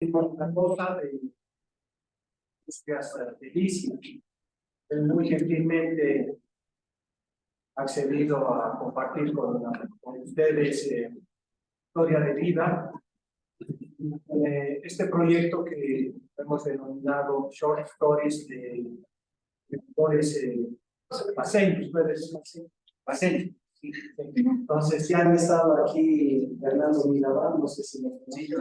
Una cosa de industrias delicias. Muy gentilmente accedido a compartir con ustedes historia de vida. Este proyecto que hemos denominado Short Stories de autores paseños, ¿puedes decir? Paseños. Sí. Entonces ya han estado aquí Fernando Mirabal, no sé si me conocen,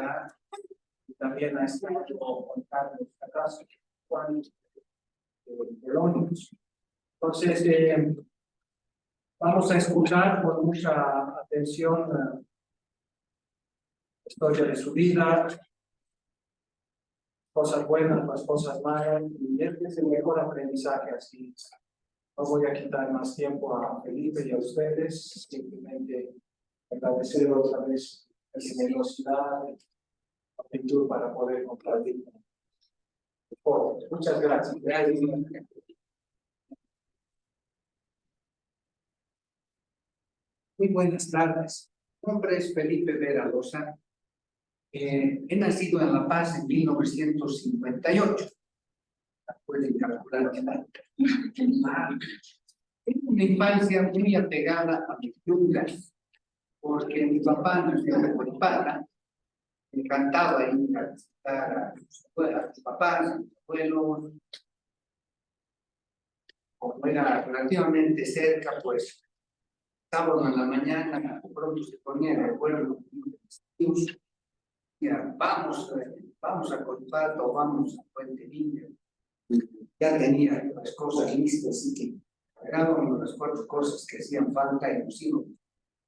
y también ha estado Juan Carlos Acaso, Juan Polónicos. Entonces vamos a escuchar con mucha atención la historia de su vida, cosas buenas, las cosas malas, y este es el mejor aprendizaje así. No voy a quitar más tiempo a Felipe y a ustedes, simplemente agradecer otra vez la generosidad, la actitud para poder compartir. Muchas gracias. Muy buenas tardes. Mi nombre es Felipe Vera Loza. He nacido en La Paz en 1958. Pueden calcular la edad. Tengo una infancia muy apegada a mis yungas, porque mi papá nació en Huaypata. Me encantaba ir a visitar a sus papás, a sus abuelos. Como era relativamente cerca, pues sábado en la mañana, pronto se ponía de acuerdo con mis tíos. Vamos a Coipato, vamos a Puente Limpio. Ya tenía las cosas listas, así que agarrábamos las 4 cosas que hacían falta y nos íbamos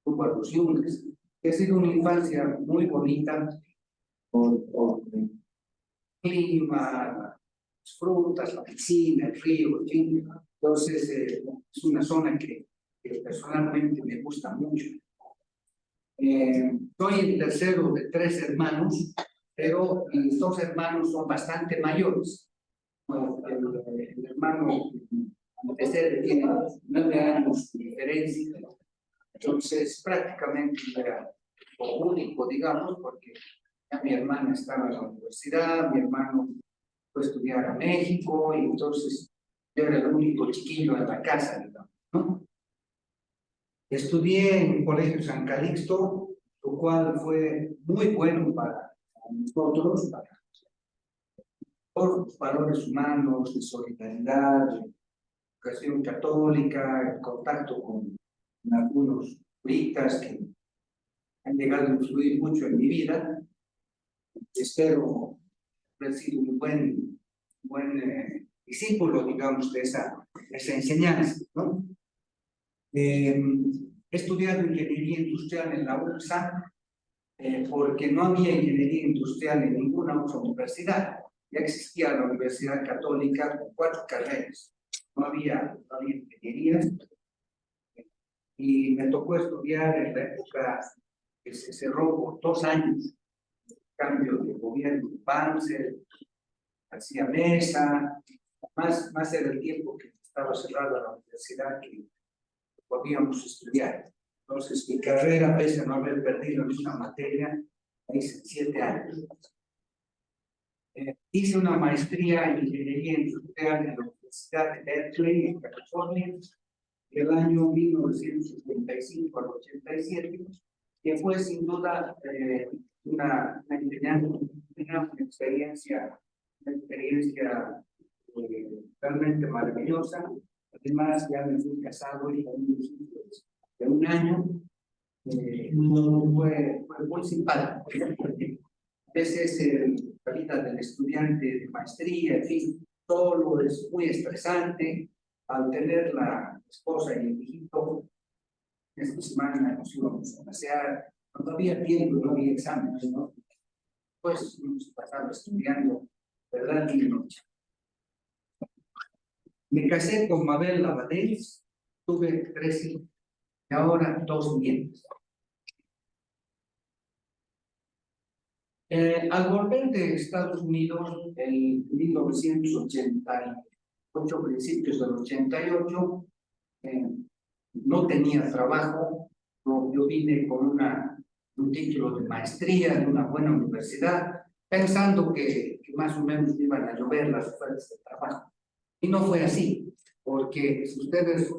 a los yungas. Ha sido una infancia muy bonita, con el clima, las frutas, la piscina, el río, en fin. Entonces, es una zona que personalmente me gusta mucho. Soy el tercero de 3 hermanos, pero mis 2 hermanos son bastante mayores. El hermano tercero tiene 9 años de diferencia, entonces prácticamente era único, digamos, porque ya mi hermana estaba en la universidad, mi hermano fue a estudiar a México, y entonces yo era el único chiquillo en la casa, digamos, ¿no? Estudié en el Colegio San Calixto, lo cual fue muy bueno para nosotros, para todos los valores humanos, de solidaridad, de educación católica, el contacto con algunos curitas que han llegado a influir mucho en mi vida. Espero haber sido un buen discípulo, digamos, de esa enseñanza, ¿no? He estudiado ingeniería industrial en la UNSA, porque no había ingeniería industrial en ninguna otra universidad. Ya existía la Universidad Católica con 4 carreras. No había ingeniería. Y me tocó estudiar en la época que se cerró por 2 años. Cambio de gobierno de Banzer, García Mesa. Más era el tiempo que estaba cerrada la universidad que podíamos estudiar. Entonces, mi carrera, pese a no haber perdido ninguna materia, la hice en 7 años. Hice una maestría en Ingeniería Industrial en la Universidad de Berkeley, en California, del año 1975 al 87, que fue sin duda una experiencia realmente maravillosa. Además, ya me fui casado y también de 1 año. Fue muy simpático. Esa es la vida del estudiante de maestría, en fin, todo es muy estresante. Al tener la esposa y el hijito, esta semana nos íbamos a pasear, no había tiempo, no había exámenes, ¿no? Pues nos pasaba estudiando, ¿verdad? Día y noche. Me casé con Mabel Lavadez, tuve 3 hijos y ahora 2 nietos. Al volver de Estados Unidos en 1988, principios del 88, no tenía trabajo. Yo vine con un título de maestría en una buena universidad, pensando que más o menos iban a llover las ofertas de trabajo. Y no fue así, porque si ustedes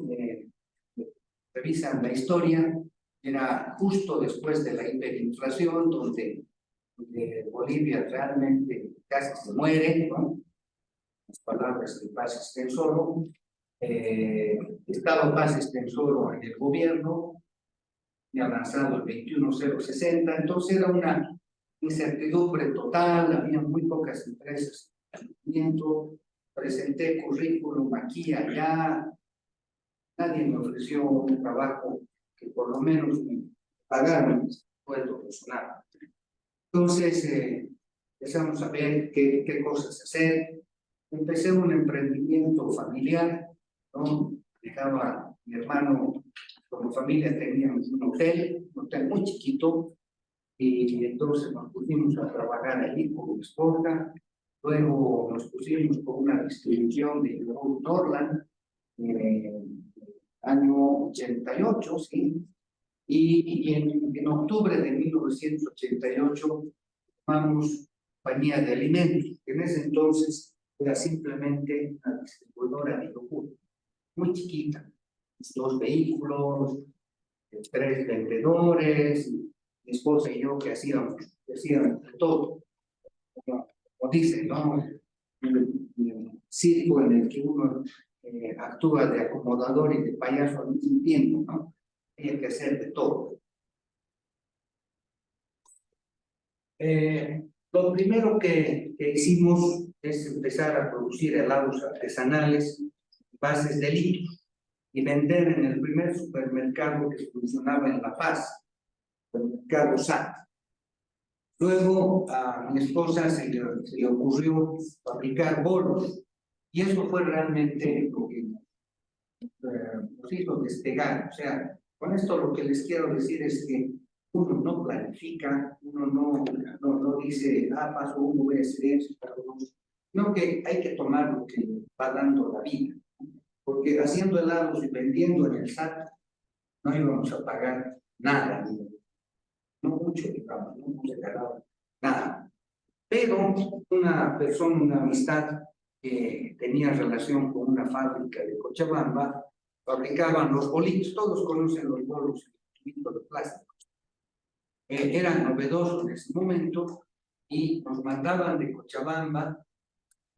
revisan la historia, era justo después de la hiperinflación, donde Bolivia realmente casi se muere, ¿no? Las palabras de Paz Extensoro, estaba Paz Extensoro en el gobierno, y avanzado el 21060, entonces era una incertidumbre total, había muy pocas empresas en movimiento, presenté currículum aquí, allá, nadie me ofreció un trabajo que por lo menos me pagaran el sueldo personal. Entonces, empezamos a ver qué cosas hacer. Empecé un emprendimiento familiar, ¿no? Dejaba mi hermano, como familia teníamos un hotel muy chiquito, y entonces nos pusimos a trabajar allí con mi esposa. Luego nos pusimos con una distribución de Norland, año 88, ¿sí? Y en octubre de 1988 formamos compañía de alimentos, que en ese entonces era simplemente una distribuidora de yogur, muy chiquita, 2 vehículos, 3 vendedores, mi esposa y yo que hacíamos todo, como dicen, ¿no? El circo en el que uno actúa de acomodador y de payaso al mismo tiempo, ¿no? Tenía que hacer de todo. Lo primero que hicimos es empezar a producir helados artesanales, bases de litros, y vender en el primer supermercado que funcionaba en La Paz, el mercado SAT. Luego a mi esposa se le ocurrió fabricar bolos, y eso fue realmente lo que nos hizo despegar. O sea, con esto lo que les quiero decir es que uno no planifica, uno no dice, paso uno, voy a hacer eso, paso dos, sino que hay que tomar lo que va dando la vida. Porque haciendo helados y vendiendo en el SAT, no íbamos a pagar nada, no mucho, digamos, no se ganaba nada. Pero una persona, una amistad que tenía relación con una fábrica de Cochabamba, fabricaban los bolitos, todos conocen los bolos de plástico. Eran novedosos en ese momento y nos mandaban de Cochabamba,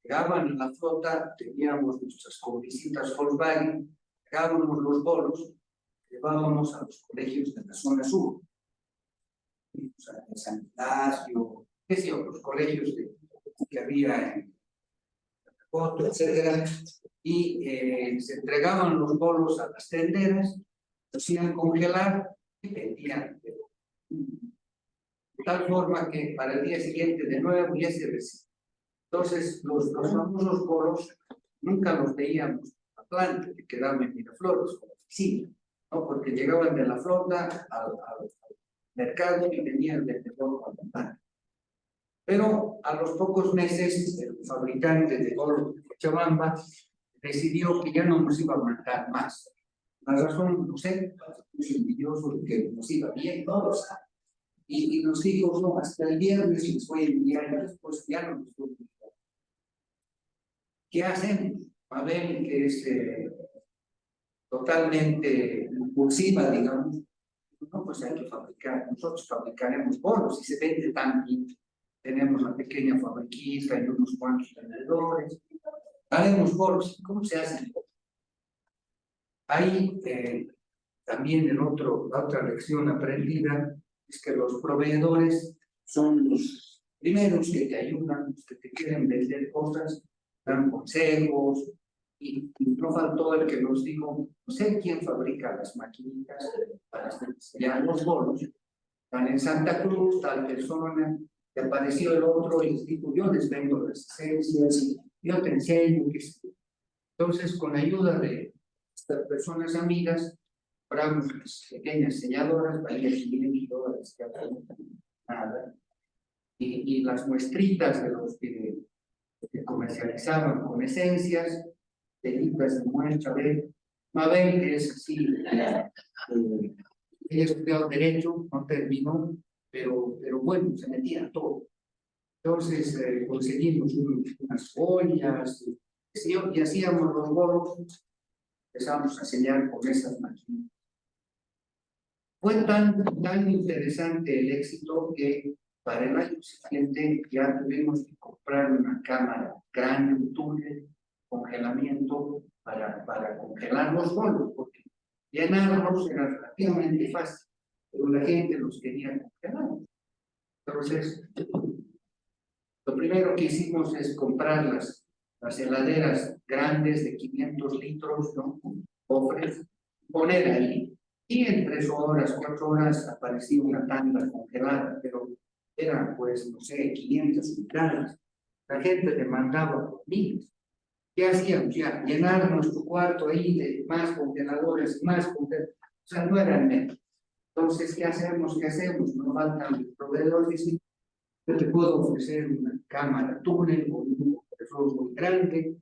llegaban en la flota, teníamos nuestras combisitas Volkswagen, pegábamos los bolos, llevábamos a los colegios de la zona sur, o sea, en San Ignacio, qué sé yo, los colegios que había en Coto, etcétera, y se entregaban los bolos a las tenderas, los hacían congelar y vendían de tal forma que para el día siguiente de nuevo ya se recibía. Entonces, los famosos bolos nunca los veíamos en la planta que quedaban en Miraflores, como oficina, ¿no? Porque llegaban de la flota al mercado y venían del vendedor con la planta. Pero a los pocos meses, el fabricante de bolos de Cochabamba decidió que ya no nos iba a mandar más. La razón, no sé, es envidioso de que nos iba bien, no lo sabe. Y nos dijo, no, hasta el viernes les voy a enviar, y después ya no nos voy a enviar. ¿Qué hacemos? Mabel, que es totalmente impulsiva, digamos, no, pues hay que fabricar, nosotros fabricaremos bolos, y se vende tan bien. Tenemos una pequeña fabriquita y unos cuantos vendedores. Haremos bolos. ¿Cómo se hace? Ahí también la otra lección aprendida es que los proveedores son los primeros que te ayudan, los que te quieren vender cosas, dan consejos, y no faltó el que nos dijo, no sé quién fabrica las maquinitas para sellar los bolos, están en Santa Cruz, tal persona, te apareció el otro y les dijo, yo les vendo las esencias, yo te enseño. Entonces, con ayuda de estas personas amigas, compramos las pequeñas selladoras, valía $500 cada una, nada. Y las muestritas de los que comercializaban con esencias, telitas de muestra de Mabel, que es así, ella estudió Derecho, no terminó, pero bueno, se metía a todo. Entonces conseguimos unas ollas, y hacíamos los bolos, empezamos a sellar con esas máquinas. Fue tan interesante el éxito que para el año siguiente ya tuvimos que comprar una cámara grande, un túnel, congelamiento para congelar los bolos, porque llenarlos era relativamente fácil, pero la gente los quería congelar. Entonces, lo primero que hicimos es comprar las heladeras grandes de 500 litros, ¿no? Cofres, poner ahí. Y en 3 horas, 4 horas aparecía una tanda congelada, pero eran, pues, no sé, 500 unidades. La gente demandaba por miles. ¿Qué hacíamos? Ya, llenar nuestro cuarto ahí de más congeladores, más congeladores. O sea, no eran menos. Entonces, ¿qué hacemos? ¿Qué hacemos? No faltan proveedores. Yo te puedo ofrecer una cámara túnel con un compresor muy grande,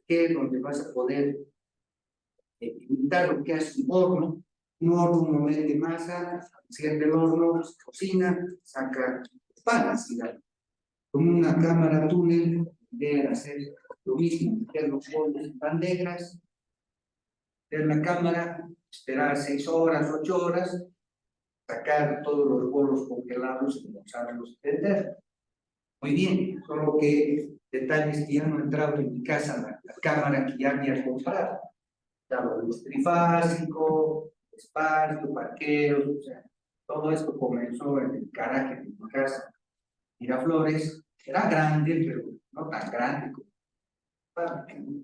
que donde vas a poder imitar lo que hace un horno mete masa, enciende el horno, cocina, saca panes, digamos. Con una cámara túnel, deben hacer lo mismo, meter los bolos en bandejas, meter la cámara, esperar 6 horas, 8 horas, sacar todos los bolos congelados y comenzarlos a vender. Muy bien, solo que detalles que ya no entraba en mi casa, la cámara que ya había comprado. Estaba luz trifásico, espacio, parqueos, o sea, todo esto comenzó en el garaje de mi casa. Miraflores era grande, pero no tan grande como fábrica, ¿no?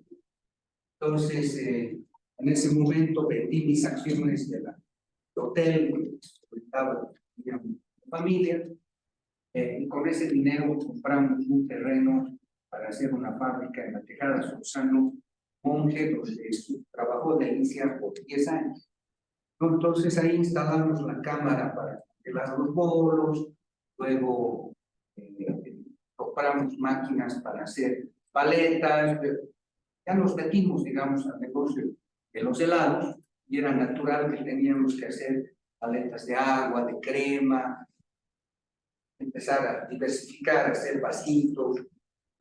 Entonces, en ese momento vendí mis acciones del hotel, estaba mi familia, y con ese dinero compramos un terreno para hacer una fábrica en la Tejada Susano Monje, donde trabajó de inicia por 10 años. Entonces ahí instalamos la cámara para congelar los bolos, luego compramos máquinas para hacer paletas, ya nos metimos, digamos, al negocio de los helados, y era natural que teníamos que hacer paletas de agua, de crema, empezar a diversificar, hacer vasitos,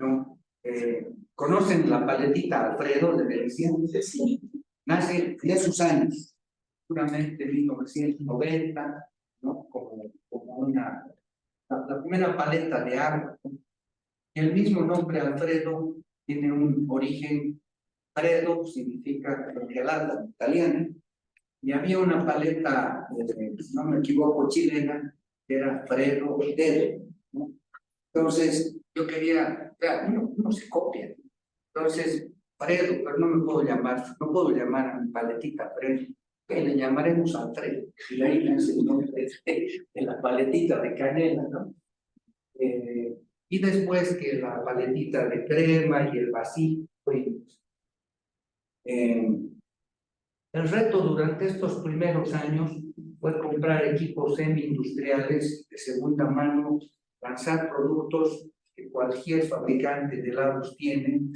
¿no? ¿Conocen la paletita Alfredo de Venecia? Sí. Nace de sus años, seguramente 1990, ¿no? Como la primera paleta de agua, ¿no? Y el mismo nombre Alfredo tiene un origen. Freddo significa congelada en italiano, y había una paleta, si no me equivoco, chilena, que era Fredo Dedo, ¿no? Entonces, yo quería, uno se copia. Entonces, Fredo, pero no me puedo llamar, no puedo llamar a mi paletita Fredo, que le llamaremos Alfredo, y de ahí nace el nombre de la paletita de canela, ¿no? Y después que la paletita de crema y el vasito, el reto durante estos primeros años fue comprar equipos semi-industriales de segunda mano, lanzar productos que cualquier fabricante de helados tiene,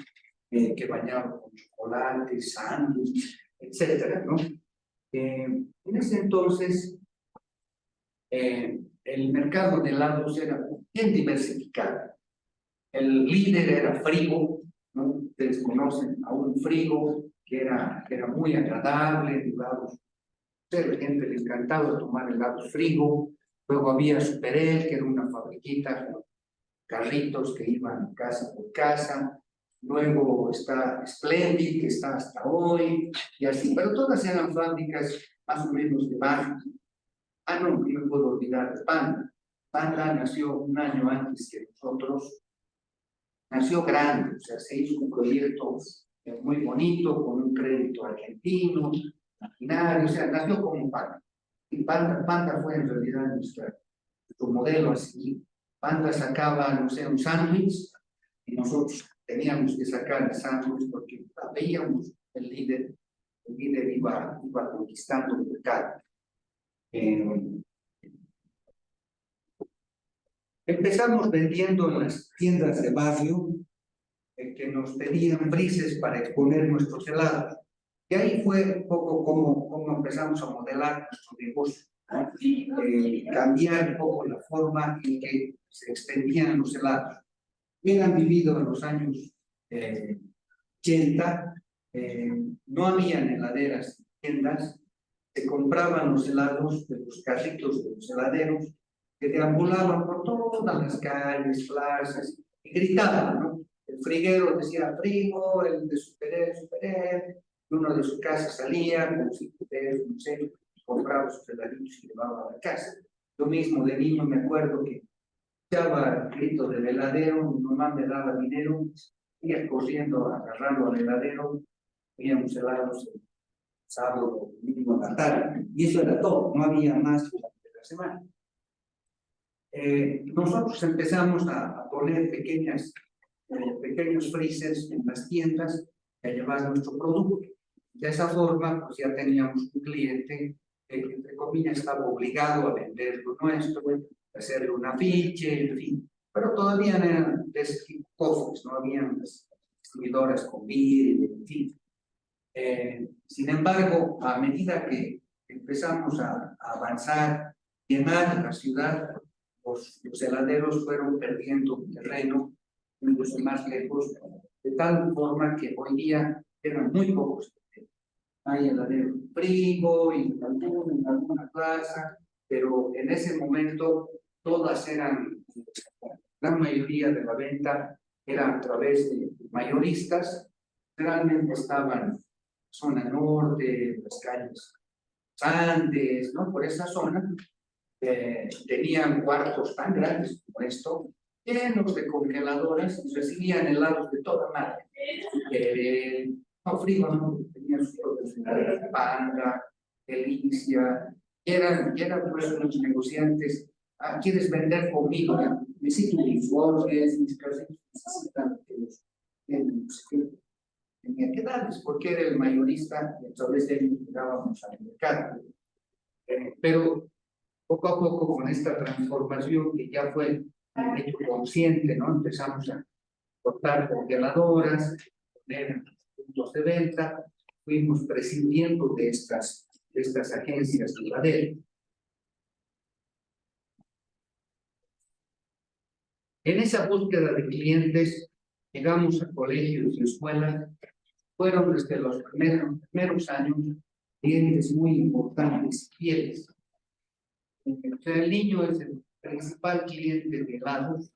que bañaban con chocolate, sándwich, etcétera, ¿no? En ese entonces, el mercado de helados era bien diversificado. El líder era Frigo, ¿no? Ustedes conocen a un Frigo que era muy agradable, helados. A la gente le encantaba tomar helados Frigo. Luego había Superel, que era una fabriquita con carritos que iban casa por casa. Luego está Splendid, que está hasta hoy, y así. Pero todas eran fábricas más o menos de baja. No me puedo olvidar de Panda. Panda nació un año antes que nosotros. Nació grande, o sea, se hizo un proyecto muy bonito, con un crédito argentino, maquinario, o sea, nació como Panda. Y Panda fue en realidad nuestro modelo así. Panda sacaba, no sé, un sándwich, y nosotros teníamos que sacar el sándwich porque veíamos el líder iba conquistando el mercado. Empezamos vendiendo en las tiendas de barrio, que nos pedían brises para exponer nuestros helados. Y ahí fue un poco como empezamos a modelar nuestro negocio. ¿no? Cambiar un poco la forma en que se expendían los helados. Bien han vivido en los años 80, no habían heladeras, tiendas, se compraban los helados de los carritos de los heladeros, que deambulaban por todas las calles, plazas, y gritaban, ¿no? El friguero decía frigo, el de superé, superé, y uno de su casa salía con 5 pesos, no sé, compraba sus heladitos y llevaba a la casa. Yo mismo de niño me acuerdo que escuchaba el grito del heladero, mi mamá me daba dinero, iba corriendo a agarrarlo al heladero, veíamos helados el sábado, domingo, en la tarde, y eso era todo, no había más durante la semana. Nosotros empezamos a poner pequeños freezers en las tiendas a llevar nuestro producto. De esa forma, pues ya teníamos un cliente que, entre comillas, estaba obligado a vender lo nuestro, hacerle un afiche, en fin. Pero todavía eran de ese tipo cofres, no habían las distribuidoras con vidrio, en fin. Sin embargo, a medida que empezamos a avanzar, llenar la ciudad, los heladeros fueron perdiendo terreno, incluso más lejos, de tal forma que hoy día eran muy pocos. Hay heladeros en Frigo y en alguna plaza, pero en ese momento todas eran, la mayoría de la venta era a través de mayoristas, realmente estaban en zona norte, las calles Andes, ¿no? Por esa zona, tenían cuartos tan grandes como esto, llenos de congeladoras, y recibían helados de toda madre. No, Frigo no, tenían sus propios heladeras de Panda, Delicia, y eran pues unos negociantes. Ah, ¿quieres vender conmigo? Necesito uniformes, mis clientes necesitan que los tenía que darles, porque era el mayorista, y a través de él llegábamos al mercado. Pero poco a poco, con esta transformación que ya fue un hecho consciente, ¿no? Empezamos a cortar congeladoras, poner puntos de venta, fuimos prescindiendo de estas agencias de heladería. En esa búsqueda de clientes, llegamos a colegios y escuelas, fueron desde los primeros años clientes muy importantes y fieles. O sea, el niño es el principal cliente de helados,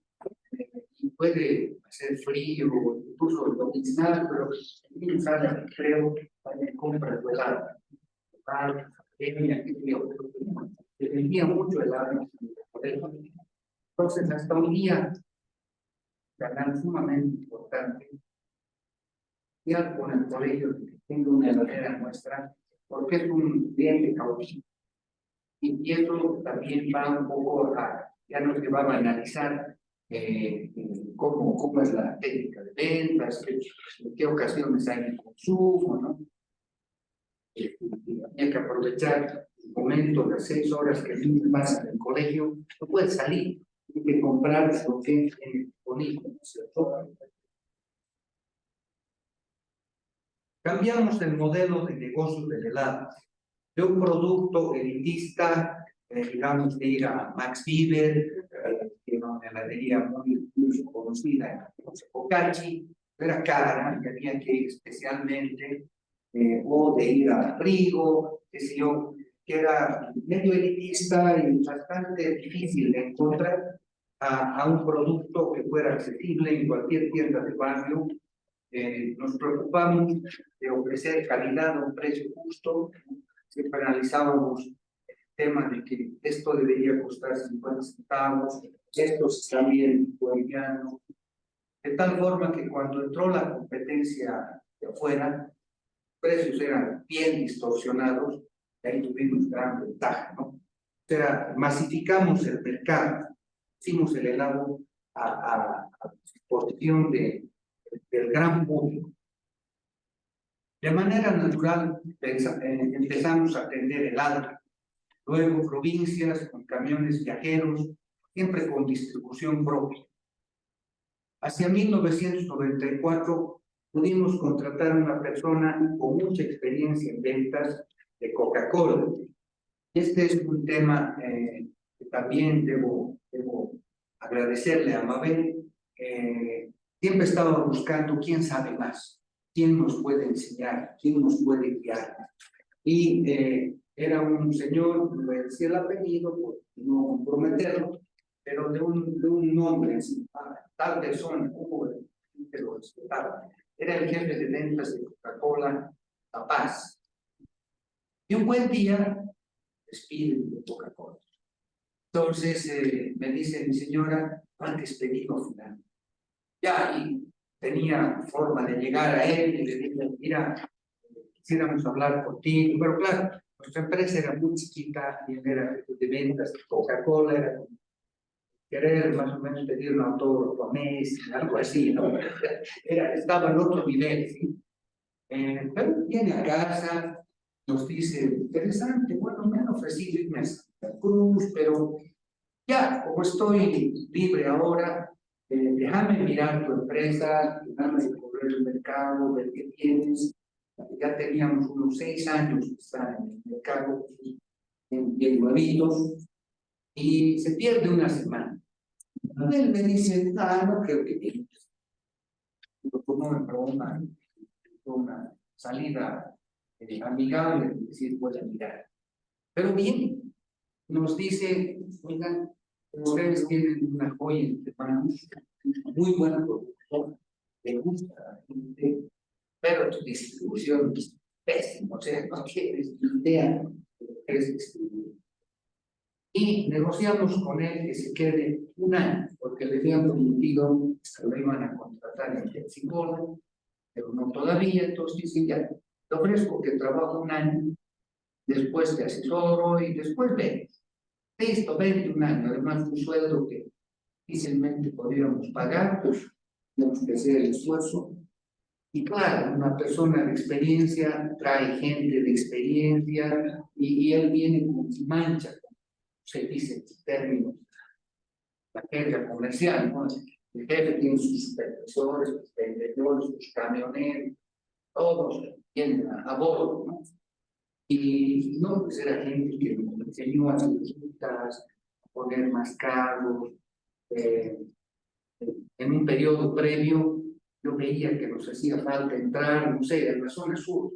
y puede hacer frío, incluso localizar, pero el niño sale, creo, también compra tu helado. Se vendía mucho helado. Entonces, hasta un día, canal sumamente importante, ya con el colegio que tenga una heladera nuestra, porque es un cliente cautivo. Y eso también va un poco ya nos llevaba a analizar cómo es la técnica de ventas, en qué ocasiones hay el consumo, ¿no? Hay que aprovechar el momento de 6 horas que el niño pasa en el colegio, no puede salir, hay que comprar lo que es disponible, ¿no es cierto? Cambiamos el modelo de negocio del helado, de un producto elitista, digamos, de ir a Max Weber, que era una heladería muy conocida en Pocachi, era cara, que había que ir especialmente, o de ir a Frigo, qué sé yo, que era medio elitista y bastante difícil de encontrar a un producto que fuera accesible en cualquier tienda de barrio. Nos preocupamos de ofrecer calidad a un precio justo. Siempre analizábamos el tema de que esto debería costar 50 centavos, esto está bien boliviano, de tal forma que cuando entró la competencia de afuera, los precios eran bien distorsionados, y ahí tuvimos gran ventaja, ¿no? O sea, masificamos el mercado, hicimos el helado a disposición del gran público. De manera natural empezamos a atender helado, luego provincias con camiones viajeros, siempre con distribución propia. Hacia 1994 pudimos contratar a una persona con mucha experiencia en ventas de Coca-Cola. Este es un tema que también debo agradecerle a Mabel. Siempre estaba buscando quién sabe más, quién nos puede enseñar, quién nos puede guiar. Y era un señor, no voy a decir el apellido por no comprometerlo, pero de un nombre, tal persona, que lo respetaba. Era el jefe de ventas de Coca-Cola, La Paz. Y un buen día despiden de Coca-Cola. Entonces me dice mi señora, ¿cuánto pedido fulano? Ya, y tenía forma de llegar a él y le dije, mira, quisiéramos hablar contigo, pero claro, nuestra empresa era muy chiquita y él era jefe de ventas de Coca-Cola, era como querer más o menos pedir un autógrafo a Messi, algo así, ¿no? Estaba en otro nivel, ¿sí? Pero viene a casa, nos dice, interesante, bueno, me han ofrecido irme a Santa Cruz, pero ya, como estoy libre ahora, déjame mirar tu empresa, déjame recorrer el mercado, ver qué tienes. Ya teníamos unos 6 años que está en el mercado, bien nuevitos, y se pierde una semana. Y él me dice, no creo que tienes. Lo tomó para una salida amigable, es decir, pueda mirar. Pero bien, nos dice, oigan, ustedes tienen una joya entre manos, muy buena producción, le gusta a la gente, pero tu distribución es pésima, o sea, no tienes ni idea de lo que es distribuir. Y negociamos con él que se quede un año, porque le habían prometido que lo iban a contratar en Pepsi-Cola, pero no todavía, entonces dice, ya, te ofrezco que trabajo un año, después te asesoro y después ven. Listo, 21 años, además un sueldo que difícilmente podríamos pagar, pues tenemos que hacer el esfuerzo. Y claro, una persona de experiencia trae gente de experiencia y él viene con su mancha, como se dice en términos, la jerga comercial, ¿no? El jefe tiene sus supervisores, sus vendedores, sus camioneros, todos vienen a bordo, ¿no? Y no, pues era gente que nos enseñó a hacer rutas, a poner más cargos. En un periodo previo, yo veía que nos hacía falta entrar, no sé, en la zona sur,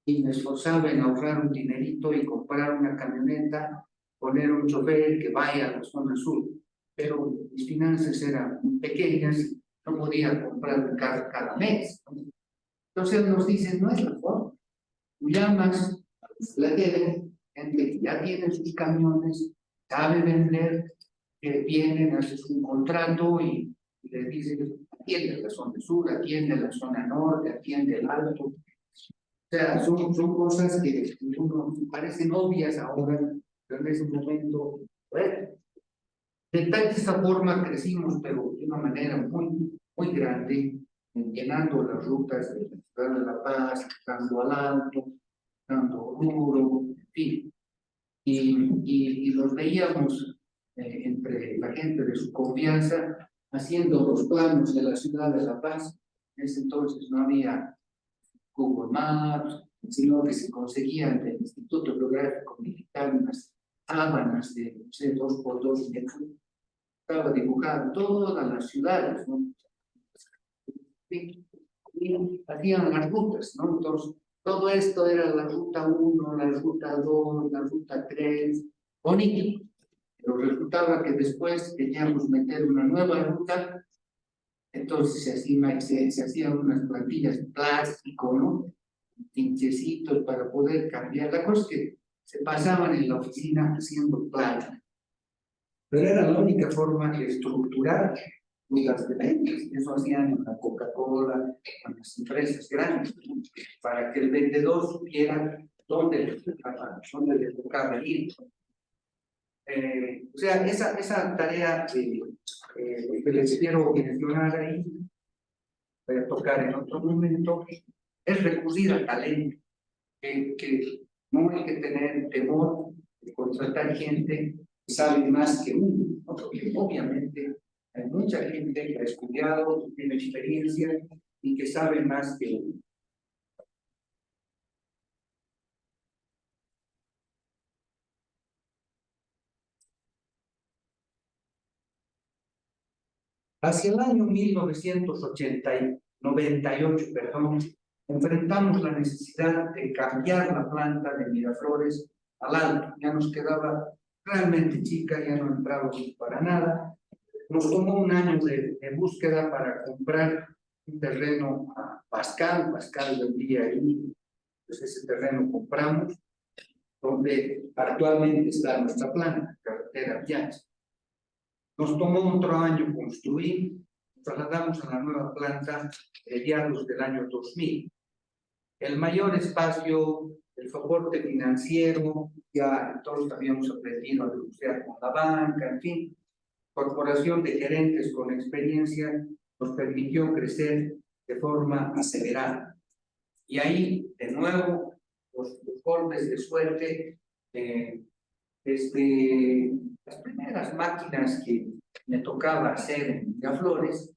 y me esforzaba en ahorrar un dinerito y comprar una camioneta, poner un chofer que vaya a la zona sur. Pero mis finanzas eran pequeñas, no podía comprar un carro cada mes, ¿no? Entonces nos dicen, no es la forma. Tú llamas a los flateros, gente que ya tiene sus camiones, sabe vender, que vienen, haces un contrato y les dicen, atiende la zona sur, atiende la zona norte, atiende el alto. O sea, son cosas que uno parecen obvias ahora, pero en ese momento, bueno, de esa forma crecimos, pero de una manera muy grande, llenando las rutas de la ciudad de La Paz, dando al alto, dando duro, en fin. Y los veíamos entre la gente de su confianza haciendo los planos de la ciudad de La Paz. En ese entonces no había Google Maps, sino que se conseguían del Instituto Geográfico Militar unas sábanas de, no sé, 2 por 2 metros. Estaba dibujado todas las ciudades, ¿no? Y hacían las rutas, ¿no? Entonces, todo esto era la ruta 1, la ruta 2, la ruta 3, bonito. Pero resultaba que después teníamos que meter una nueva ruta, entonces se hacían unas plantillas de plástico, ¿no? Pinchecitos para poder cambiar. La cosa es que se pasaban en la oficina haciendo plata. Pero era la única forma de estructurar las ventas. Eso hacían en la Coca-Cola, en las empresas grandes, ¿no? Para que el vendedor supiera dónde le tocaba ir. O sea, esa tarea que les quiero mencionar ahí, voy a tocar en otro momento, es recurrir al talento, que no hay que tener temor de contratar gente que sabe más que uno, ¿no? Porque obviamente hay mucha gente que ha estudiado, que tiene experiencia y que sabe más que uno. Hacia el año 1998, perdón, enfrentamos la necesidad de cambiar la planta de Miraflores al Alto. Ya nos quedaba realmente chica, ya no entraba para nada. Nos tomó un año de búsqueda para comprar un terreno a Pascal vendía ahí, pues ese terreno compramos, donde actualmente está nuestra planta, carretera Viajes. Nos tomó otro año construir, nos trasladamos a la nueva planta mediados del año 2000. El mayor espacio, el soporte financiero, ya todos habíamos aprendido a negociar con la banca, en fin, corporación de gerentes con experiencia nos permitió crecer de forma acelerada. Y ahí, de nuevo, los golpes de suerte, desde las primeras máquinas que me tocaba hacer en Miraflores,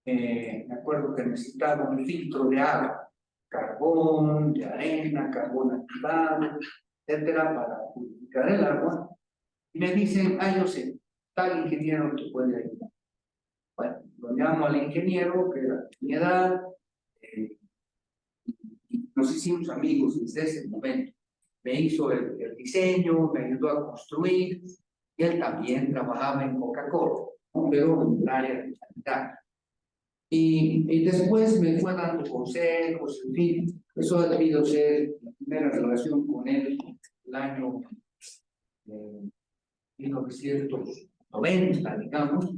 me acuerdo que necesitaba un filtro de agua, carbón, de arena, carbón activado, etcétera, para purificar el agua. Y me dicen, yo sé, tal ingeniero te puede ayudar. Bueno, lo llamo al ingeniero, que era de mi edad, y nos hicimos amigos desde ese momento. Me hizo el diseño, me ayudó a construir, y él también trabajaba en Coca-Cola, ¿no? Pero en el área de calidad. Y después me fue dando consejos, en fin, eso ha debido ser la primera relación con él el año 1990, digamos,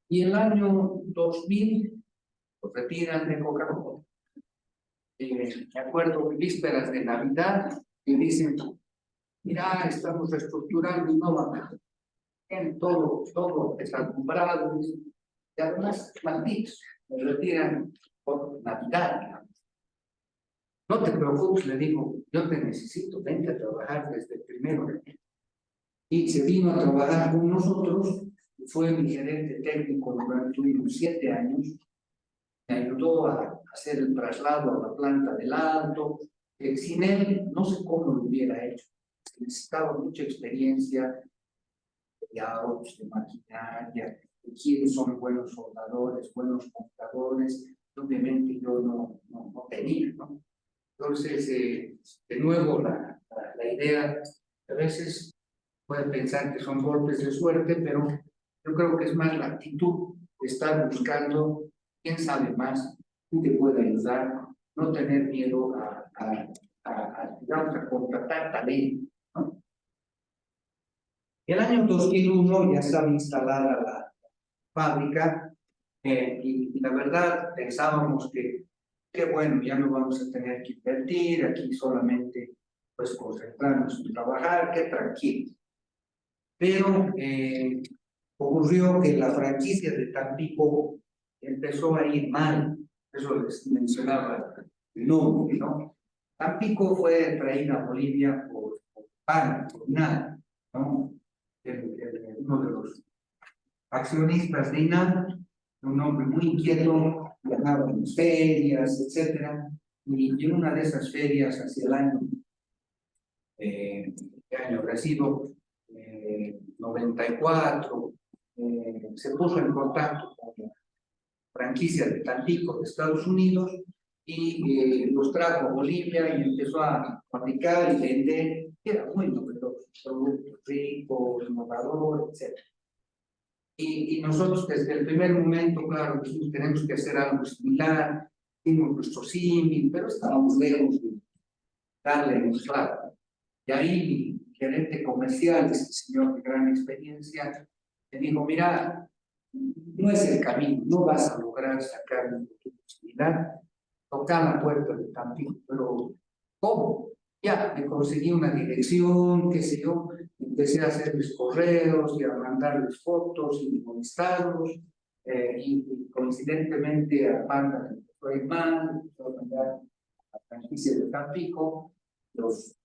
y el año 2000 lo retiran de Coca-Cola. Me acuerdo, vísperas de Navidad, y dicen, mira, estamos reestructurando y no va a haber todo está comprado, y además, malditos, me retiran por Navidad, digamos. No te preocupes, le digo, yo te necesito, vente a trabajar desde el primero de enero. Y se vino a trabajar con nosotros, fue mi gerente técnico durante unos 7 años, me ayudó a hacer el traslado a la planta del Alto. Sin él, no sé cómo lo hubiera hecho. Necesitaba mucha experiencia de autos, de maquinaria, de quiénes son buenos soldadores, buenos montadores. Obviamente yo no tenía, ¿no? Entonces, de nuevo, la idea, a veces puede pensar que son golpes de suerte, pero yo creo que es más la actitud de estar buscando quién sabe más, quién te puede ayudar, no tener miedo digamos, a contratar talento, ¿no? El año 2001 ya estaba instalada la fábrica y la verdad pensábamos que bueno, ya no vamos a tener que invertir, aquí solamente pues concentrarnos en trabajar, qué tranquilo. Pero ocurrió que la franquicia de Tampico empezó a ir mal, eso les mencionaba el nombre, ¿no? Tampico fue traída a Bolivia por nada, ¿no? Uno de los accionistas de INAM, un hombre muy inquieto, viajaba en ferias, etcétera, y en una de esas ferias hacia el año, ¿qué año habrá sido? 94, se puso en contacto con la franquicia de Tampico de Estados Unidos y los trajo a Bolivia y empezó a fabricar y vender, era muy novedoso, productos ricos, innovadores, etc. Y nosotros desde el primer momento, claro, tenemos que hacer algo similar, hicimos nuestro símil, pero estábamos lejos de darle en claro. Y ahí mi gerente comercial, este señor de gran experiencia, me dijo, mira, no es el camino, no vas a lograr sacar una posibilidad, tocar la puerta de Tampico, pero ¿cómo? Ya, me conseguí una dirección, qué sé yo, empecé a hacerles correos y a mandarles fotos y molestarlos, y coincidentemente a Panda le empezó a ir mal, empezó a mandar la franquicia de Tampico, las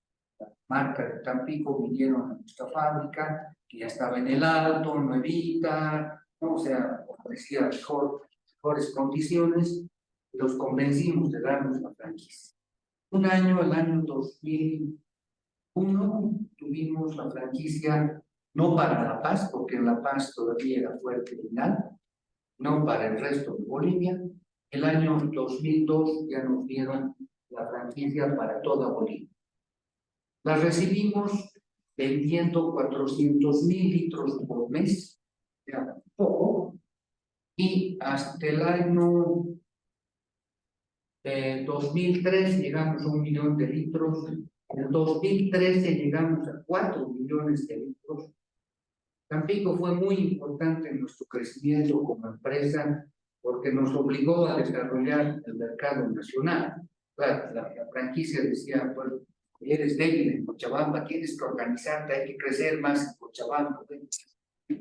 marcas de Tampico vinieron a nuestra fábrica, que ya estaba en el Alto, nuevita, ¿no? O sea, ofrecía mejores condiciones, y los convencimos de darnos la franquicia. Un año, el año 2001, tuvimos la franquicia, no para La Paz, porque en La Paz todavía era fuerte final, no para el resto de Bolivia. El año 2002 ya nos dieron la franquicia para toda Bolivia. La recibimos vendiendo 400,000 litros por mes, ya poco, y hasta el año 2003 llegamos a 1 millón de litros, en el 2013 llegamos a 4 millones de litros. Tampico fue muy importante en nuestro crecimiento como empresa porque nos obligó a desarrollar el mercado nacional. Claro, la franquicia decía, bueno, eres débil en Cochabamba, tienes que organizarte, hay que crecer más en Cochabamba.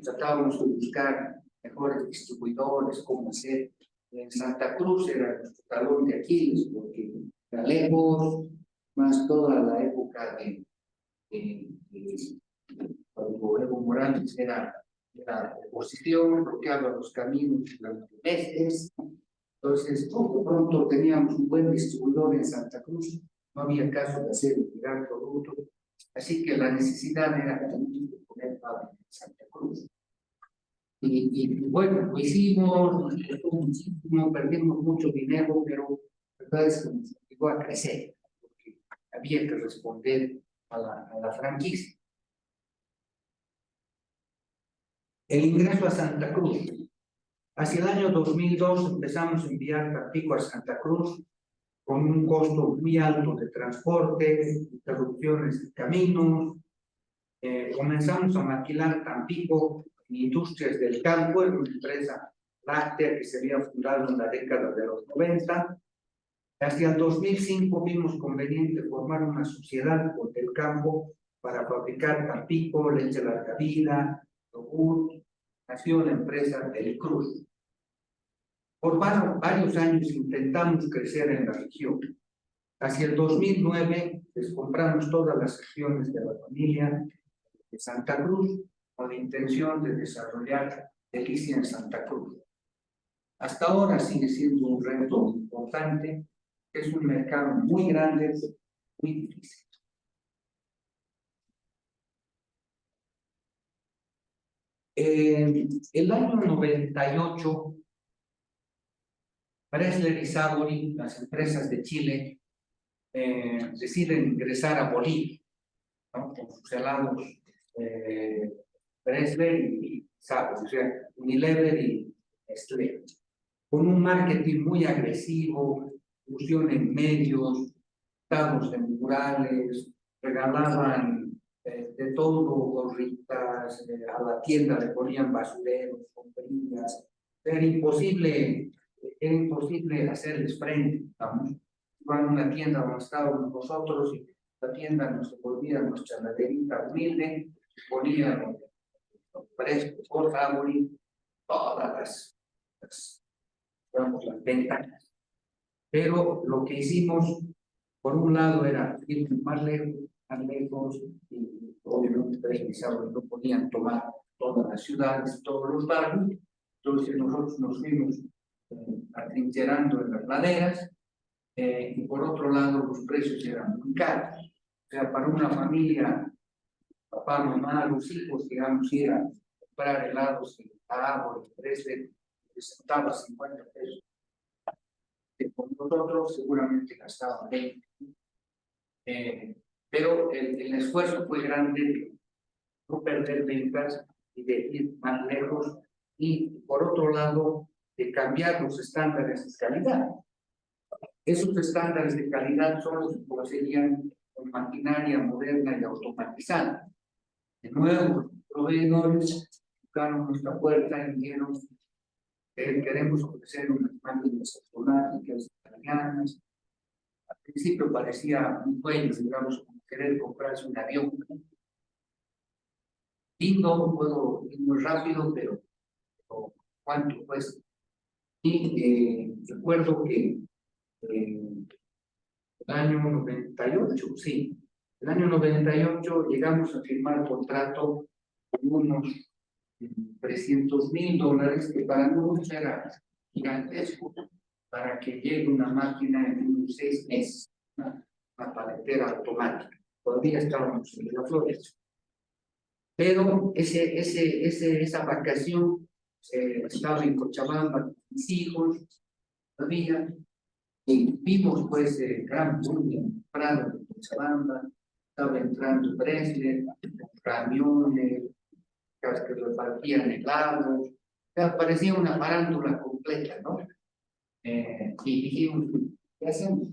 Tratábamos de buscar mejores distribuidores, cómo hacer. En Santa Cruz era nuestro talón de Aquiles, porque era lejos, más toda la época cuando Evo Morales era oposición, bloqueaba los caminos durante meses. Entonces, poco pronto teníamos un buen distribuidor en Santa Cruz, no había caso de hacer llegar productos, así que la necesidad era también de poner fábrica en Santa Cruz. Y bueno, lo hicimos, nos costó muchísimo, perdimos mucho dinero, pero la verdad es que nos obligó a crecer, porque había que responder a la franquicia. El ingreso a Santa Cruz. Hacia el año 2002 empezamos a enviar Tampico a Santa Cruz con un costo muy alto de transporte, interrupciones de caminos. Comenzamos a maquilar Tampico en Industrias del Campo, en una empresa láctea que se había fundado en la década de los 90. Hacia el 2005 vimos conveniente formar una sociedad del campo para fabricar Tampico, leche larga vida, yogur. Nació la empresa Del Cruz. Por varios años intentamos crecer en la región. Hacia el 2009 les compramos todas las acciones de la familia de Santa Cruz con la intención de desarrollar Delicia en Santa Cruz. Hasta ahora sigue siendo un reto importante, es un mercado muy grande, muy difícil. El año 98, Bresler y Sabori, las empresas de Chile, deciden ingresar a Bolivia, ¿no? Con sus helados Bresler y Sabori, o sea, Unilever y Nestlé, con un marketing muy agresivo, fusión en medios, dados en murales, regalaban de todo, gorritas, a la tienda le ponían basureros, sombrillas. Era imposible hacerles frente, vamos. Iban a una tienda donde estábamos nosotros y la tienda nos devolvía nuestra laderita humilde, ponía frescos, por favor, todas las ventanas. Pero lo que hicimos, por un lado, era ir más lejos, y obviamente pensaban que no podían tomar todas las ciudades, todos los barrios. Entonces nosotros nos fuimos atrincherando en las laderas, y por otro lado los precios eran muy caros. O sea, para una familia, papá, mamá, los hijos, digamos, ir a comprar helados en Árbol, en Dresden, les costaba 50 pesos. Que con nosotros seguramente gastaban 20. Pero el esfuerzo fue grande de no perder ventas y de ir más lejos, y por otro lado de cambiar los estándares de calidad. Esos estándares de calidad solo se conseguían con maquinaria moderna y automatizada. De nuevo, los proveedores tocaron nuestra puerta y dijeron: queremos ofrecer unas máquinas automáticas italianas. Al principio parecía un cuello, digamos, como querer comprarse un avión. Lindo, puedo ir muy rápido, pero ¿cuánto cuesta? Y recuerdo que el año 98, sí, el año 98 llegamos a firmar contrato con unos $300,000, que para nosotros era gigantesco, para que llegue una máquina en unos 6 meses, una paletera automática. Todavía estábamos en Miraflores. Pero esa vacación estaba en Cochabamba con mis hijos, todavía, y vimos pues el gran boom en Prado de Cochabamba, estaba entrando Bresler, camiones, que repartían helados, o sea, parecía una farándula completa, ¿no? Y dijimos, ¿qué hacemos?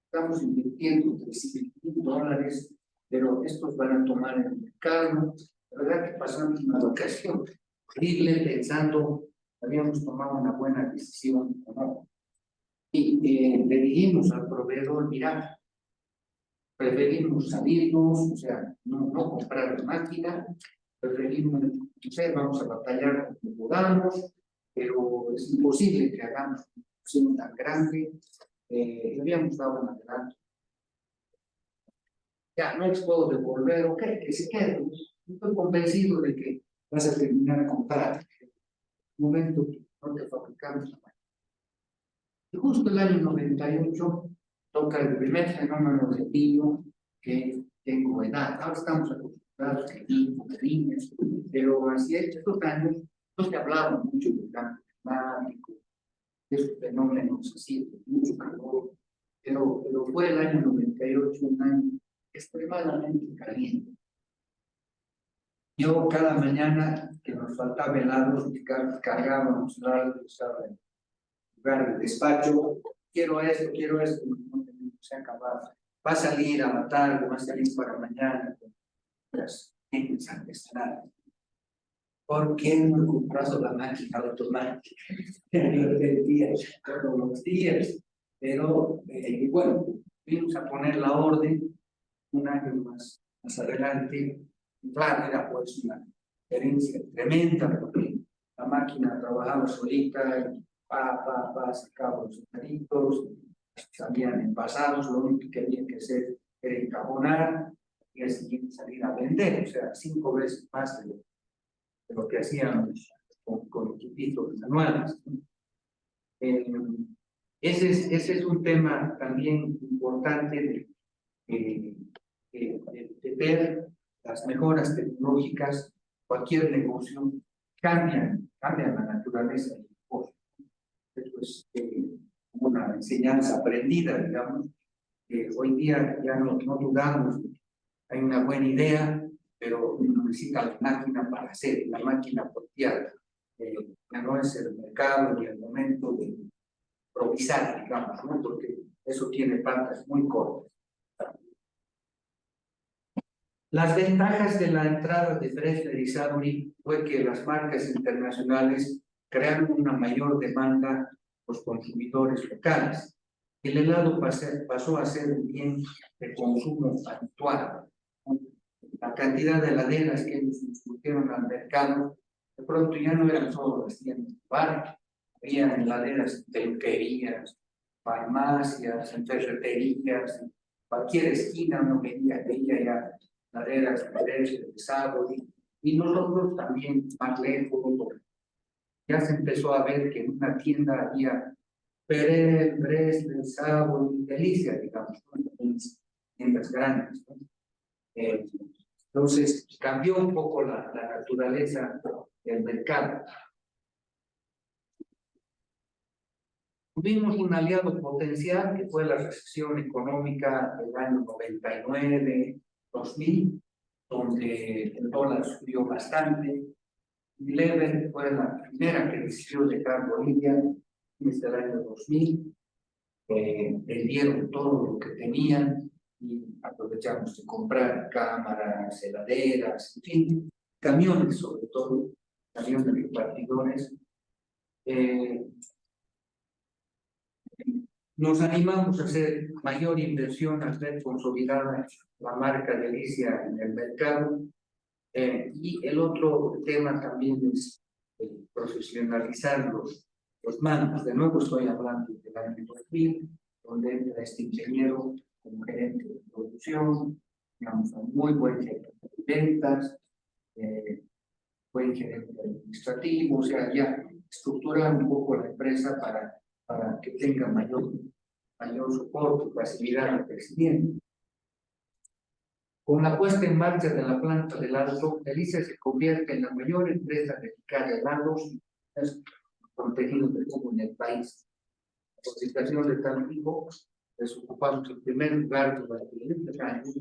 Estamos invirtiendo $300,000, pero estos van a tomar el mercado. La verdad que pasamos una ocasión horrible pensando, habíamos tomado una buena decisión o no. Y le dijimos al proveedor, mira, preferimos salirnos, o sea, no comprar la máquina, preferimos, no sé, vamos a batallar como podamos, pero es imposible que hagamos una producción tan grande. Le habíamos dado un adelanto. Ya, no les puedo devolver, ok, que se quede. Estoy convencido de que vas a terminar a comprar. En un momento que no te fabricamos la máquina. Y justo el año 98 toca el primer fenómeno de niño que tengo edad. Ahora estamos acostumbrados a niños, pero así estos años no se hablaba mucho del cambio climático, de esos fenómenos así, de mucho calor, pero fue el año 98 un año extremadamente caliente. Yo cada mañana que nos faltaba helado, cargábamos helado, estaba en lugar de despacho, quiero esto, no tenemos que acabar. Va a salir a matar, va a salir para mañana, pues, ¿por qué no he comprado la máquina automática? Yo decía todos los días, pero bueno, vimos a poner la orden un año más adelante. Claro, era pues una diferencia tremenda porque la máquina trabajaba solita, sacaba los numeritos, salían envasados, lo único que había que hacer era encajonar y al siguiente salir a vender, o sea, 5 veces más de lo que hacían con equipitos manuales. Ese es un tema también importante de ver las mejoras tecnológicas, cualquier negocio, cambian la naturaleza del negocio. Esto es una enseñanza aprendida, digamos, que hoy día ya no dudamos, hay una buena idea, pero uno necesita la máquina para hacer, la máquina apropiada. Ya no es el mercado ni el momento de improvisar, digamos, ¿no? Porque eso tiene patas muy cortas. Las ventajas de la entrada de Bresler y Sadbury fue que las marcas internacionales crearon una mayor demanda por los consumidores locales. El helado pasó a ser un bien de consumo habitual. La cantidad de heladeras que ellos introdujeron al mercado, de pronto ya no eran solo las tiendas de bar, había heladeras, peluquerías, farmacias, ferreterías, en cualquier esquina uno veía ya heladeras de Sadbury, y nosotros también más lejos, ya se empezó a ver que en una tienda había Pérez, Bresler, Sadbury, Delicia, digamos, tiendas grandes, ¿no? Entonces cambió un poco la naturaleza del mercado. Tuvimos un aliado potencial que fue la recesión económica del año 99, 2000, donde el dólar subió bastante. Lever fue la primera que decidió dejar Bolivia desde el año 2000. Vendieron todo lo que tenían y aprovechamos de comprar cámaras, heladeras, en fin, camiones sobre todo, camiones repartidores. Nos animamos a hacer mayor inversión al ver consolidada la marca Delicia en el mercado. Y el otro tema también es profesionalizar los mandos. De nuevo estoy hablando del año 2000, donde entra este ingeniero como gerente de producción, digamos, un muy buen gerente de ventas, buen gerente administrativo, o sea, ya estructurar un poco la empresa para que tenga mayor soporte, facilidad de crecimiento. Con la puesta en marcha de la planta del Alto, Delicia se convierte en la mayor empresa mexicana de helados protegidos de jugo en el país. La concentración de tal tipo, les ocupamos el primer lugar durante 20 años.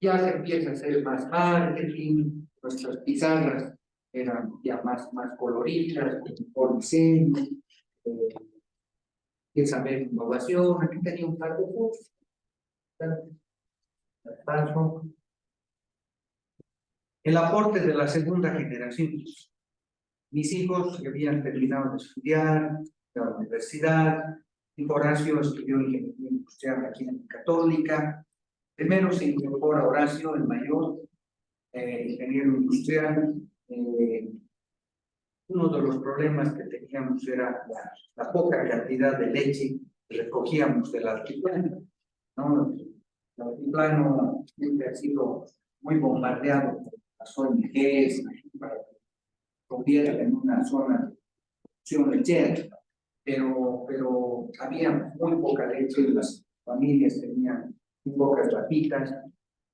Ya se empieza a hacer más marketing, nuestras pizarras eran ya más coloridas, con mejor diseño, empieza a haber innovación. Aquí tenía un par de cosas. Paso. El aporte de la segunda generación. Mis hijos que habían terminado de estudiar en la universidad, y Horacio estudió ingeniería industrial aquí en la Católica. Primero se incorpora Horacio, el mayor, ingeniero industrial. Uno de los problemas que teníamos era la poca cantidad de leche que recogíamos del altiplano, ¿no? El altiplano siempre ha sido muy bombardeado por las ONGs para que convierta en una zona de producción lechera, pero había muy poca leche, las familias tenían muy pocas vaquitas.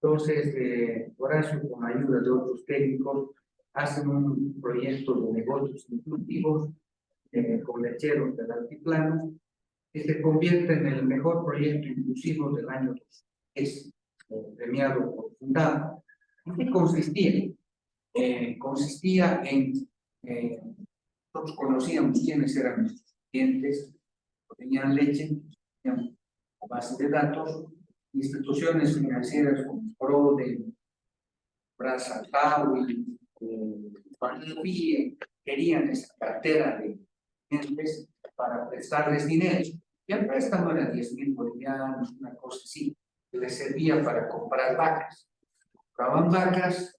Entonces, Horacio, con ayuda de otros técnicos, hacen un proyecto de negocios inclusivos con lecheros del altiplano, que se convierte en el mejor proyecto inclusivo del año 2010, premiado por Fundado. ¿En qué consistía? Consistía en, nosotros conocíamos quiénes eran nuestros clientes, tenían leche, tenían base de datos, instituciones financieras como PRODE, Braza Taui, querían esa cartera de clientes para prestarles dinero. Y el préstamo era 10,000 bolivianos, una cosa así, que les servía para comprar vacas. Compraban vacas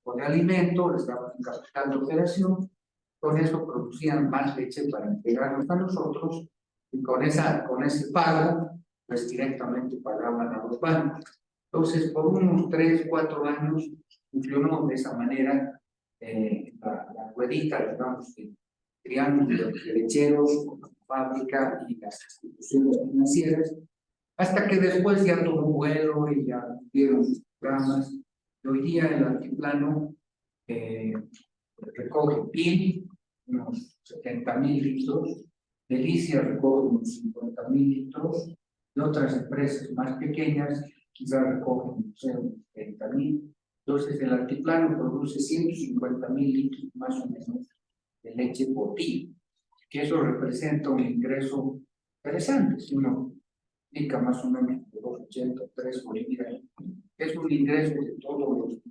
con alimento, les daban un capital de operación, con eso producían más leche para entregarnos a nosotros, y con ese pago, pues directamente pagaban a los bancos. Entonces, por unos 3, 4 años, funcionó de esa manera la ruedita, digamos, de triángulo de lecheros, fábrica y las instituciones financieras, hasta que después ya tomó vuelo y ya dieron sus programas. Y hoy día el altiplano recoge PIL, unos 70,000 litros, Delicia recoge unos 50,000 litros, y otras empresas más pequeñas quizás recogen unos 30,000. Entonces el altiplano produce 150,000 litros más o menos de leche por día, que eso representa un ingreso interesante. Si uno indica más o menos de 2,80, 3 bolivianos, es un ingreso de todos los.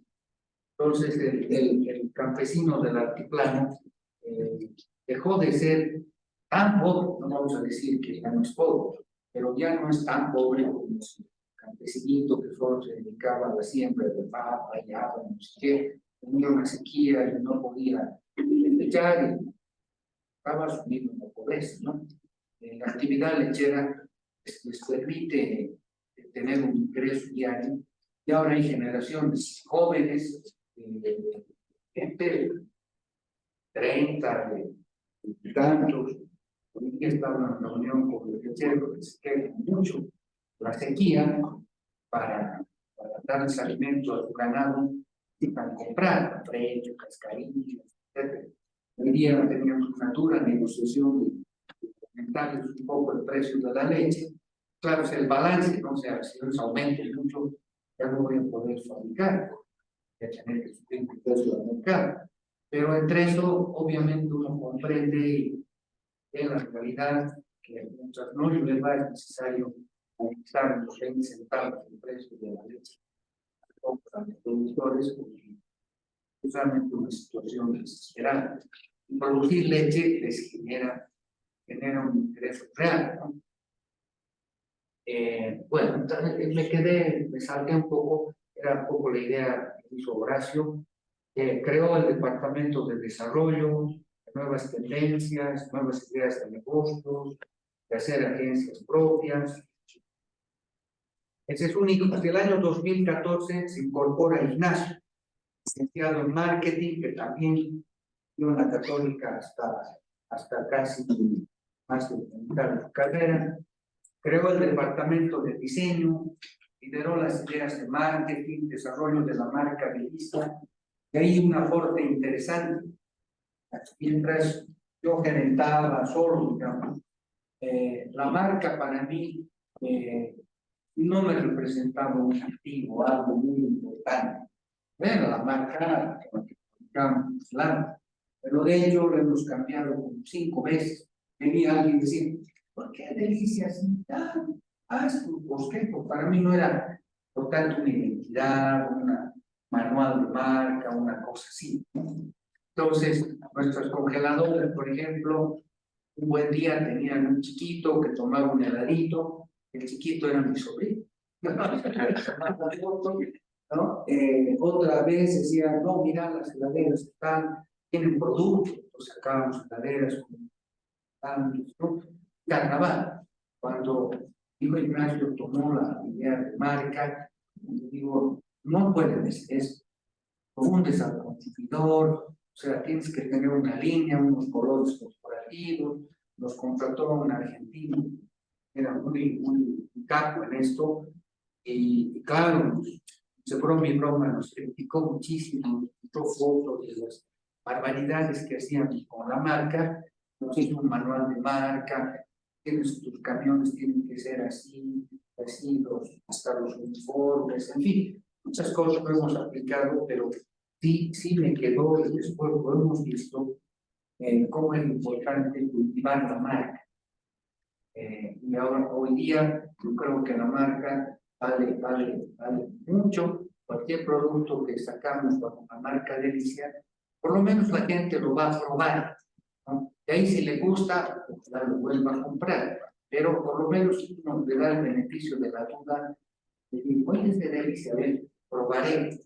Entonces el campesino del altiplano dejó de ser tan pobre, no vamos a decir que ya no es pobre, pero ya no es tan pobre como su campesinito que solo se dedicaba a la siembra de papa y agua, no sé qué, tenía una sequía y no podía lechar y estaba sumido en la pobreza, ¿no? La actividad lechera les permite tener un ingreso diario, y ahora hay generaciones jóvenes, gente de 30, de tantos. Hoy día estaba en una reunión con los lecheros que se quejan mucho la sequía para darles alimento a su ganado y para comprar frecho, cascarillas, etc. Hoy día teníamos una dura negociación de aumentarles un poco el precio de la leche. Claro, es el balance, ¿no? O sea, si les aumenta mucho, ya no voy a poder fabricar, voy a tener que subir el precio del mercado. Pero entre eso, obviamente, uno comprende en la realidad que muchas no es necesario aumentar los 20 centavos el precio de la leche a los productores, porque es realmente una situación desesperada. Y producir leche les genera un ingreso real, ¿no? Bueno, entonces me salté un poco, era un poco la idea que hizo Horacio, creó el Departamento de Desarrollo, de Nuevas Tendencias, Nuevas Ideas de Negocios, de hacer agencias propias. Ese es único. Desde el año 2014 se incorpora Ignacio, licenciado en Marketing, que también dio en la Católica hasta casi más de la mitad de su carrera. creó el departamento de diseño, lideró las ideas de marketing, desarrollo de la marca Delicia, y ahí un aporte interesante. Mientras yo gerentaba solo, digamos, la marca para mí no me representaba un activo, algo muy importante. Bueno, la marca, digamos, claro, pero de hecho lo hemos cambiado como 5 veces. Venía alguien decir, ¿por qué Delicia así? Esto, ¿por qué? Porque para mí no era, por tanto, una identidad, una manual de marca, una cosa así. Entonces, nuestros congeladores, por ejemplo, un buen día tenían un chiquito que tomaba un heladito, el chiquito era mi sobrino. ¿No? Otra vez decían, no, mira, las heladeras están, tienen productos, entonces sacábamos heladeras con ¿no? Carnaval, cuando Hijo Ignacio tomó la idea de marca, digo, no puede ser eso, confundes al consumidor, o sea, tienes que tener una línea, unos colores corporativos, los contrató un argentino, era muy capo en esto, y claro, se broma y broma, nos criticó muchísimo, nos puso fotos de las barbaridades que hacían con la marca, nos hizo un manual de marca, tus camiones tienen que ser así, hasta los uniformes, en fin, muchas cosas que hemos aplicado, pero sí me quedó, y después lo hemos visto, cómo es importante cultivar la marca. Y ahora, hoy día, yo creo que la marca vale mucho. Cualquier producto que sacamos bajo la marca Delicia, por lo menos la gente lo va a probar, ¿no? Y ahí si le gusta, pues, lo vuelva a comprar. Pero por lo menos uno le da el beneficio de la duda. De decir, oye, es de Delicia, a ver, probaré.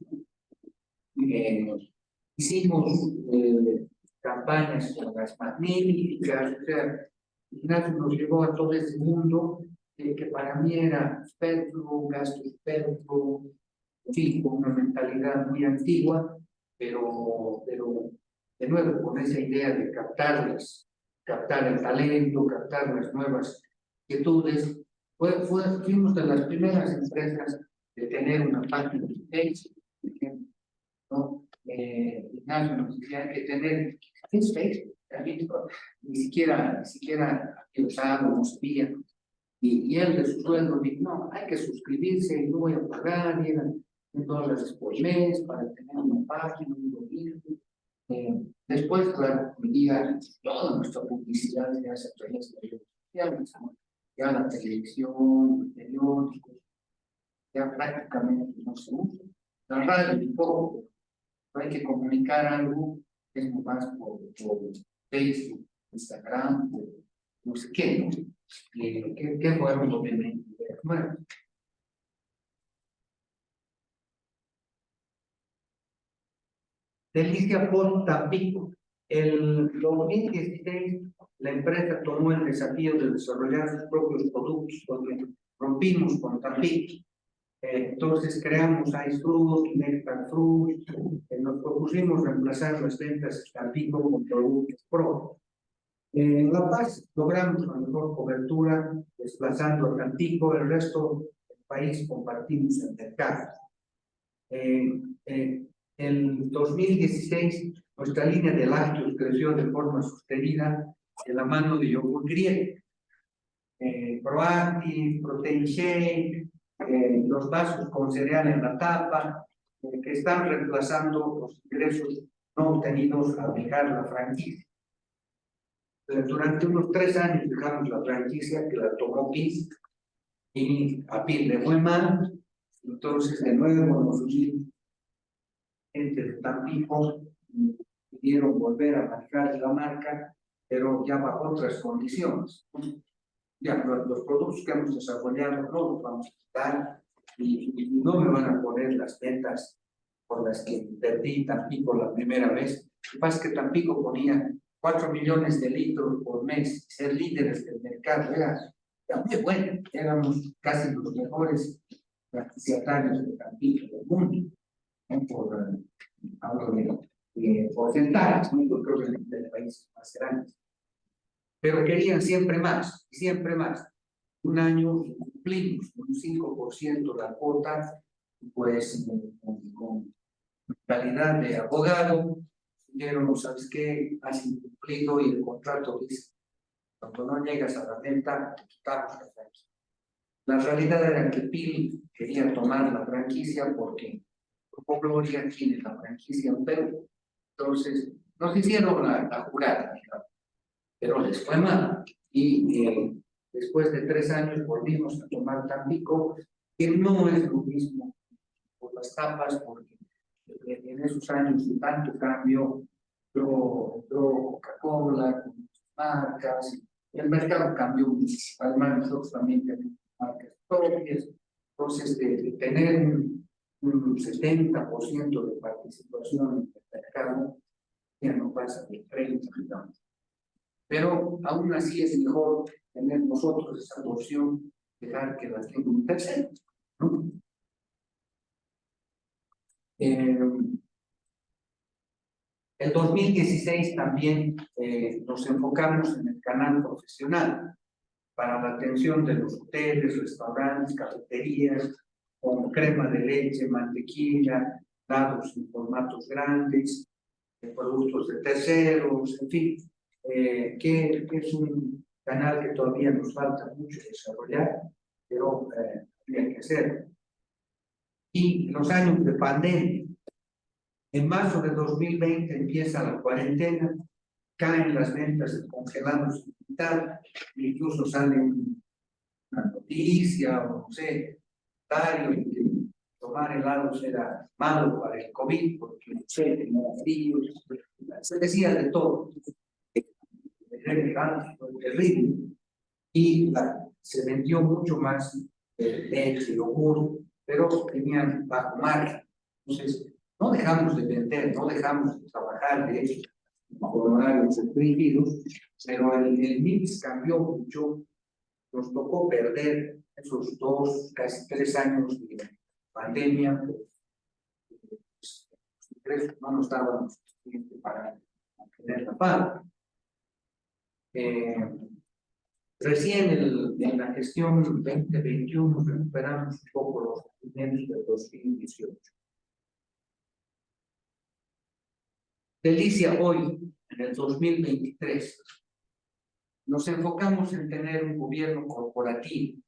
Hicimos campañas con las magníficas, o sea, Ignacio nos llevó a todo ese mundo que para mí era superfluo, gasto superfluo, en fin, con una mentalidad muy antigua, pero de nuevo con esa idea de captar el talento, captar las nuevas inquietudes. Fuimos de las primeras empresas de tener una página de Facebook, por ejemplo, ¿no? Ignacio nos decía hay que tener Facebook, ni siquiera había usado, no sabía, y él de su sueldo dijo, no, hay que suscribirse, no voy a pagar, y eran $100 por mes para tener una página, un dominio. Después, claro, hoy día toda nuestra publicidad se hace a través de redes sociales, ¿no? Ya la televisión, los periódicos, ya prácticamente no se usa. La radio un poco, hay que comunicar algo, es más por Facebook, Instagram, no sé qué, ¿no? ¿Qué fueron obviamente? Bueno, Delicia por Tampico. El 2016, la empresa tomó el desafío de desarrollar sus propios productos, porque rompimos con Tampico. Entonces creamos Ice Fruit, Nectar Fruit, nos propusimos reemplazar las ventas de Tampico con productos propios. En La Paz logramos la mejor cobertura desplazando a Tampico, el resto del país compartimos el mercado. En 2016 nuestra línea de lácteos creció de forma sostenida de la mano de yogur griego. Proactive, Protein Shake, los vasos con cereal en la tapa, que están reemplazando los ingresos no obtenidos al dejar la franquicia. Durante unos 3 años dejamos la franquicia que la tomó PIS y a PIS le fue mal, entonces de nuevo nos unimos gente de Tampico y pudieron volver a manejar la marca, pero ya bajo otras condiciones. Ya los productos que hemos desarrollado no los vamos a quitar y no me van a poner las ventas por las que perdí Tampico la primera vez. Lo que pasa es que Tampico ponía 4 millones de litros por mes, ser líderes del mercado, era muy bueno, éramos casi los mejores franquiciatarios de Tampico del mundo, ¿no? Por hablo de porcentajes, ¿no? Yo creo que es del país más grande. Pero querían siempre más, y siempre más. un año cumplimos un 5% la cuota, pues con calidad de abogado, dijeron, ¿sabes qué? Has incumplido y el contrato dice, cuando no llegas a la venta, te quitamos la franquicia. La realidad era que PIL quería tomar la franquicia porque Grupo Gloria tiene la franquicia en Perú. Entonces, nos hicieron la jugada, digamos, pero les fue mal. Y después de 3 años volvimos a tomar Tampico, que no es lo mismo por las tapas, porque en esos años de tanto cambio, entró Coca-Cola con sus marcas, y el mercado cambió muchísimo. Además, nosotros también tenemos marcas propias, entonces de tener un 70% de participación en el mercado, ya no pasa de 30, digamos. Pero aún así es mejor tener nosotros esa porción, dejar que la tenga un tercero, ¿no? El 2016 también nos enfocamos en el canal profesional para la atención de los hoteles, restaurantes, cafeterías, con crema de leche, mantequilla, dados en formatos grandes, productos de terceros, en fin, que es un canal que todavía nos falta mucho desarrollar, pero habría que hacerlo. Y los años de pandemia. En marzo de 2020 empieza la cuarentena, caen las ventas de congelados y tal, incluso sale una noticia o no sé, que tomar helados era malo para el COVID, porque no sé, tenía frío, se decía de todo. Era terrible. Y se vendió mucho más leche, yogur, pero tenían bajo margen. Entonces, no dejamos de vender, no dejamos de trabajar, de hecho, con horarios restringidos, pero el mix cambió mucho. Nos tocó perder esos 2, casi 3 años de pandemia. Pues, los ingresos no nos daban suficiente para mantener la paga. Recién en la gestión 2021 recuperamos un poco los rendimientos del 2018. Delicia hoy, en el 2023, nos enfocamos en tener un gobierno corporativo,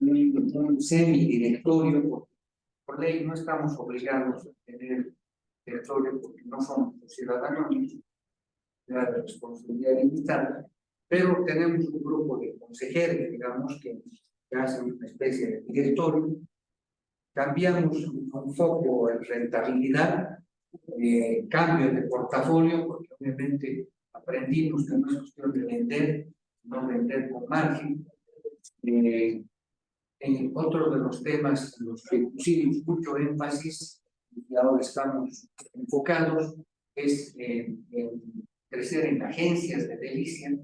un semidirectorio, porque por ley no estamos obligados a tener directorio porque no somos ciudadanos, la responsabilidad limitada, pero tenemos un grupo de consejeros, digamos, que hacen una especie de directorio. Cambiamos un foco en rentabilidad, cambio de portafolio, porque obviamente aprendimos que no es cuestión de vender, no vender con margen. En otro de los temas en los que pusimos mucho énfasis y ahora estamos enfocados es en crecer en agencias de delicia,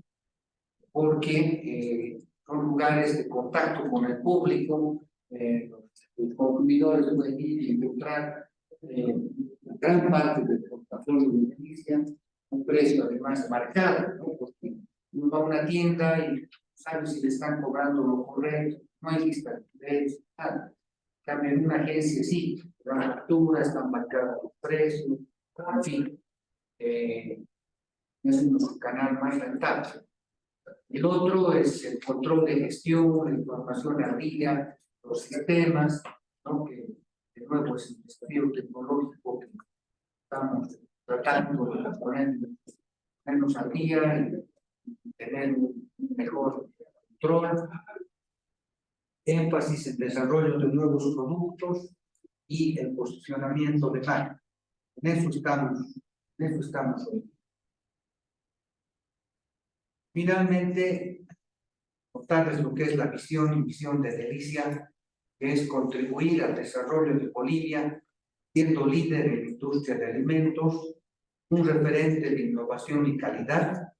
porque son lugares de contacto con el público, los consumidores pueden ir y encontrar gran parte del portafolio de delicia, un precio además marcado, ¿no? Porque uno va a una tienda y sabe si le están cobrando lo correcto, no hay lista de nada. En cambio, en una agencia sí, la factura, están marcados los precios, en fin, es un canal más rentable. El otro es el control de gestión, la información al día, los sistemas, ¿no? Que de nuevo es el desafío tecnológico que estamos tratando de ponernos al día y tener un mejor control. Énfasis en desarrollo de nuevos productos y el posicionamiento de marca. En eso estamos hoy. Finalmente, contarles lo que es la visión y misión de Delicia, que es contribuir al desarrollo de Bolivia, siendo líder en la industria de alimentos, un referente de innovación y calidad,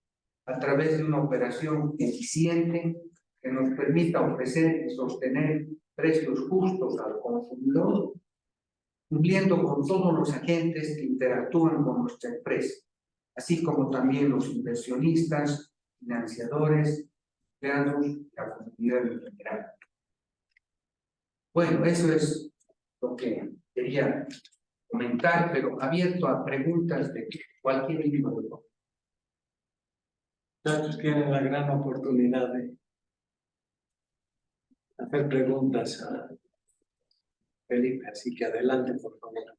a través de una operación eficiente que nos permita ofrecer y sostener precios justos al consumidor, cumpliendo con todos los agentes que interactúan con nuestra empresa, así como también los inversionistas, financiadores, empleados y la comunidad en general. Bueno, eso es lo que quería comentar, pero abierto a preguntas de cualquier índole. Muchachos tienen la gran oportunidad de hacer preguntas a Felipe, así que adelante, por favor.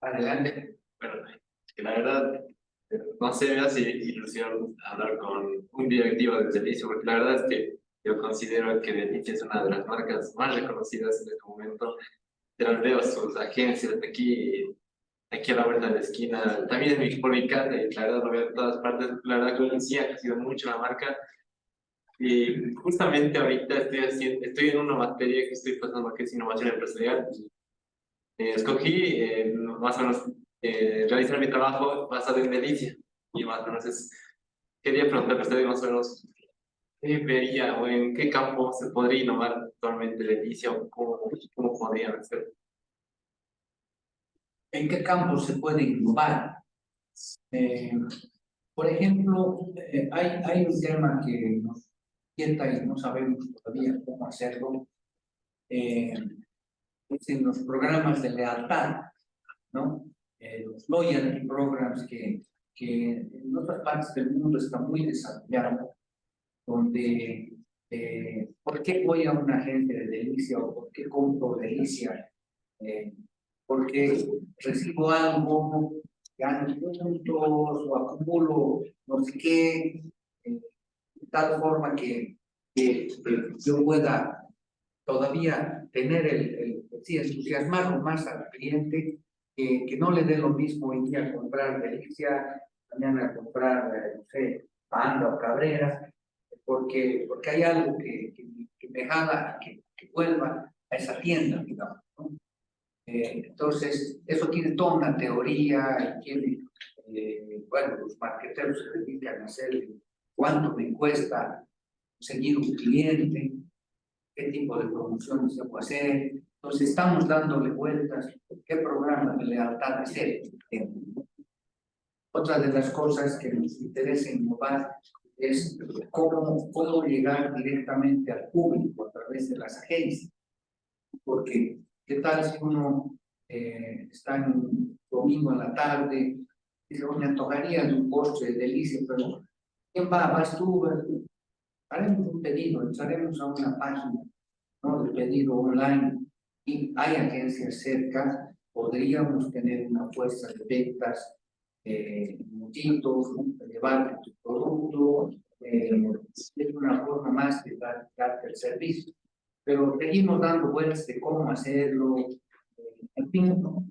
Adelante. Bueno, que la verdad, no sé, me hace ilusión hablar con un directivo de Delicia, porque la verdad es que yo considero que Delicia es una de las marcas más reconocidas en este momento. Te las veo sus agencias aquí a la vuelta de la esquina, también por mi casa, y la verdad lo veo en todas partes. La verdad que sí ha crecido mucho la marca. Y justamente ahorita estoy en una materia que estoy pasando, que es innovación empresarial. Escogí más o menos realizar mi trabajo basado en Delicia. Y más o menos quería preguntarle a ustedes más o menos qué vería o en qué campo se podría innovar actualmente Delicia o cómo podrían hacer. ¿En qué campo se puede innovar? Por ejemplo, hay un tema que nos inquieta y no sabemos todavía cómo hacerlo. Es en los programas de lealtad, ¿no? Los loyalty programs que en otras partes del mundo están muy desarrollados, donde ¿por qué voy a una agencia de Delicia o por qué compro Delicia? Porque recibo algo, gano puntos o acumulo no sé qué, de tal forma que yo pueda todavía tener sí, entusiasmar más al cliente, que no le dé lo mismo hoy día comprar Delicia, mañana a comprar, no sé, Panda o Cabrera, porque hay algo que me jala, que vuelva a esa tienda, digamos, ¿no? Entonces, eso tiene toda una teoría y tiene, bueno, los marqueteros se dedican a hacer cuánto me cuesta conseguir un cliente, qué tipo de promociones se puede hacer. Entonces, estamos dándole vueltas, qué programa de lealtad hacer. Otra de las cosas que nos interesa innovar es cómo llegar directamente al público a través de las agencias. Porque, ¿qué tal si uno está en un domingo en la tarde y dice, me antojaría de un postre de Delicia, pero ¿quién va? ¿Vas tú? Haremos un pedido, echaremos a una página, ¿no?, de pedido online y hay agencias cerca, podríamos tener una fuerza de ventas, motitos, ¿no?, de llevar tu producto, es una forma más de darte el servicio. Pero seguimos dando vueltas de cómo hacerlo, en fin, ¿no?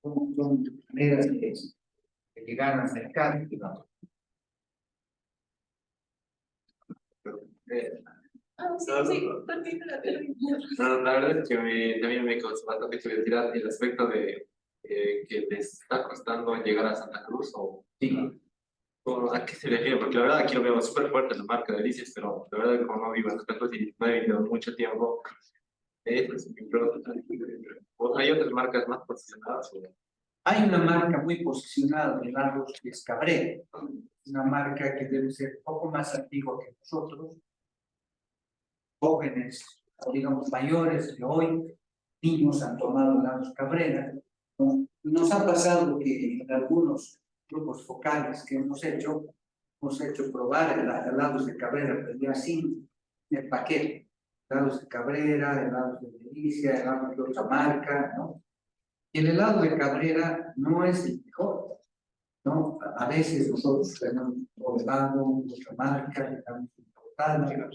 Son maneras de llegar al mercado, digamos. No, la verdad es que también me causó bastante curiosidad el aspecto de que les está costando llegar a Santa Cruz Sí. o a qué se refiere, porque la verdad aquí lo veo súper fuerte la marca de Delicias, pero la verdad como no vivo en Santa Cruz y no he vivido mucho tiempo, pues, mi pregunta, ¿o hay otras marcas más posicionadas? Hay una marca muy posicionada de helados que es Cabrera, una marca que debe ser un poco más antigua que nosotros, jóvenes, o digamos mayores de hoy, niños han tomado helados Cabrera, ¿no? Nos ha pasado que en algunos grupos focales que hemos hecho probar helados de Cabrera, pero ya sin el paquete, helados de Cabrera, helados de Delicia, helados de otra marca, ¿no? Y el helado de Cabrera no es el mejor, ¿no? A veces nosotros tenemos un helado, otra marca, le damos importancia,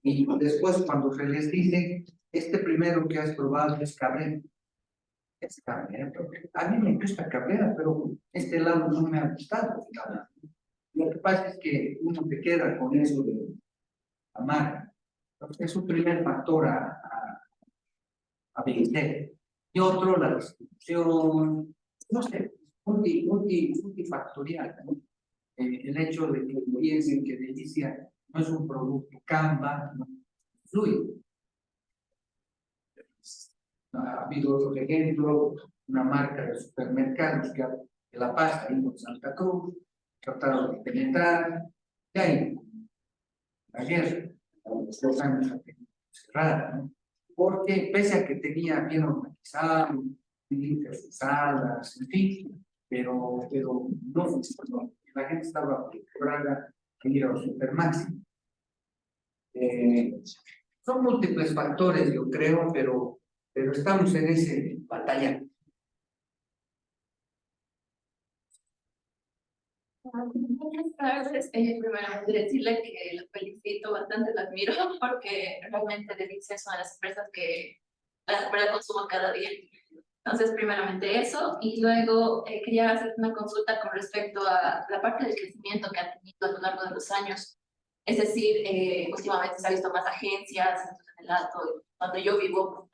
y después cuando se les dice, este primero que has probado es Cabrera, es Cabrera, pero a mí me gusta Cabrera, pero este helado no me ha gustado, digamos. Lo que pasa es que uno se queda con eso de la marca. Entonces, es un primer factor a vencer. Y otro, la distribución, no sé, multifactorial, ¿no? El hecho de que piensen que Delicia no es un producto Canva, ¿no?, fluye. Ha habido otro ejemplo, una marca de supermercados que ha La Paz, ahí por Santa Cruz, trataron de penetrar, y ahí, la guerra, a los 2 años cerrada, ¿no? Porque pese a que tenía bien organizado, limpias sus salas, en fin, pero no funcionó. La gente estaba acostumbrada a ir a los supermáximos. Son múltiples factores, yo creo, pero estamos en ese batalla. Buenas tardes. Primeramente decirle que lo felicito bastante, lo admiro, porque realmente Delicia es una de las empresas que la verdad consumo cada día. Entonces, primeramente eso, y luego quería hacer una consulta con respecto a la parte del crecimiento que ha tenido a lo largo de los años. Es decir, últimamente se ha visto más agencias, en el Alto, donde yo vivo,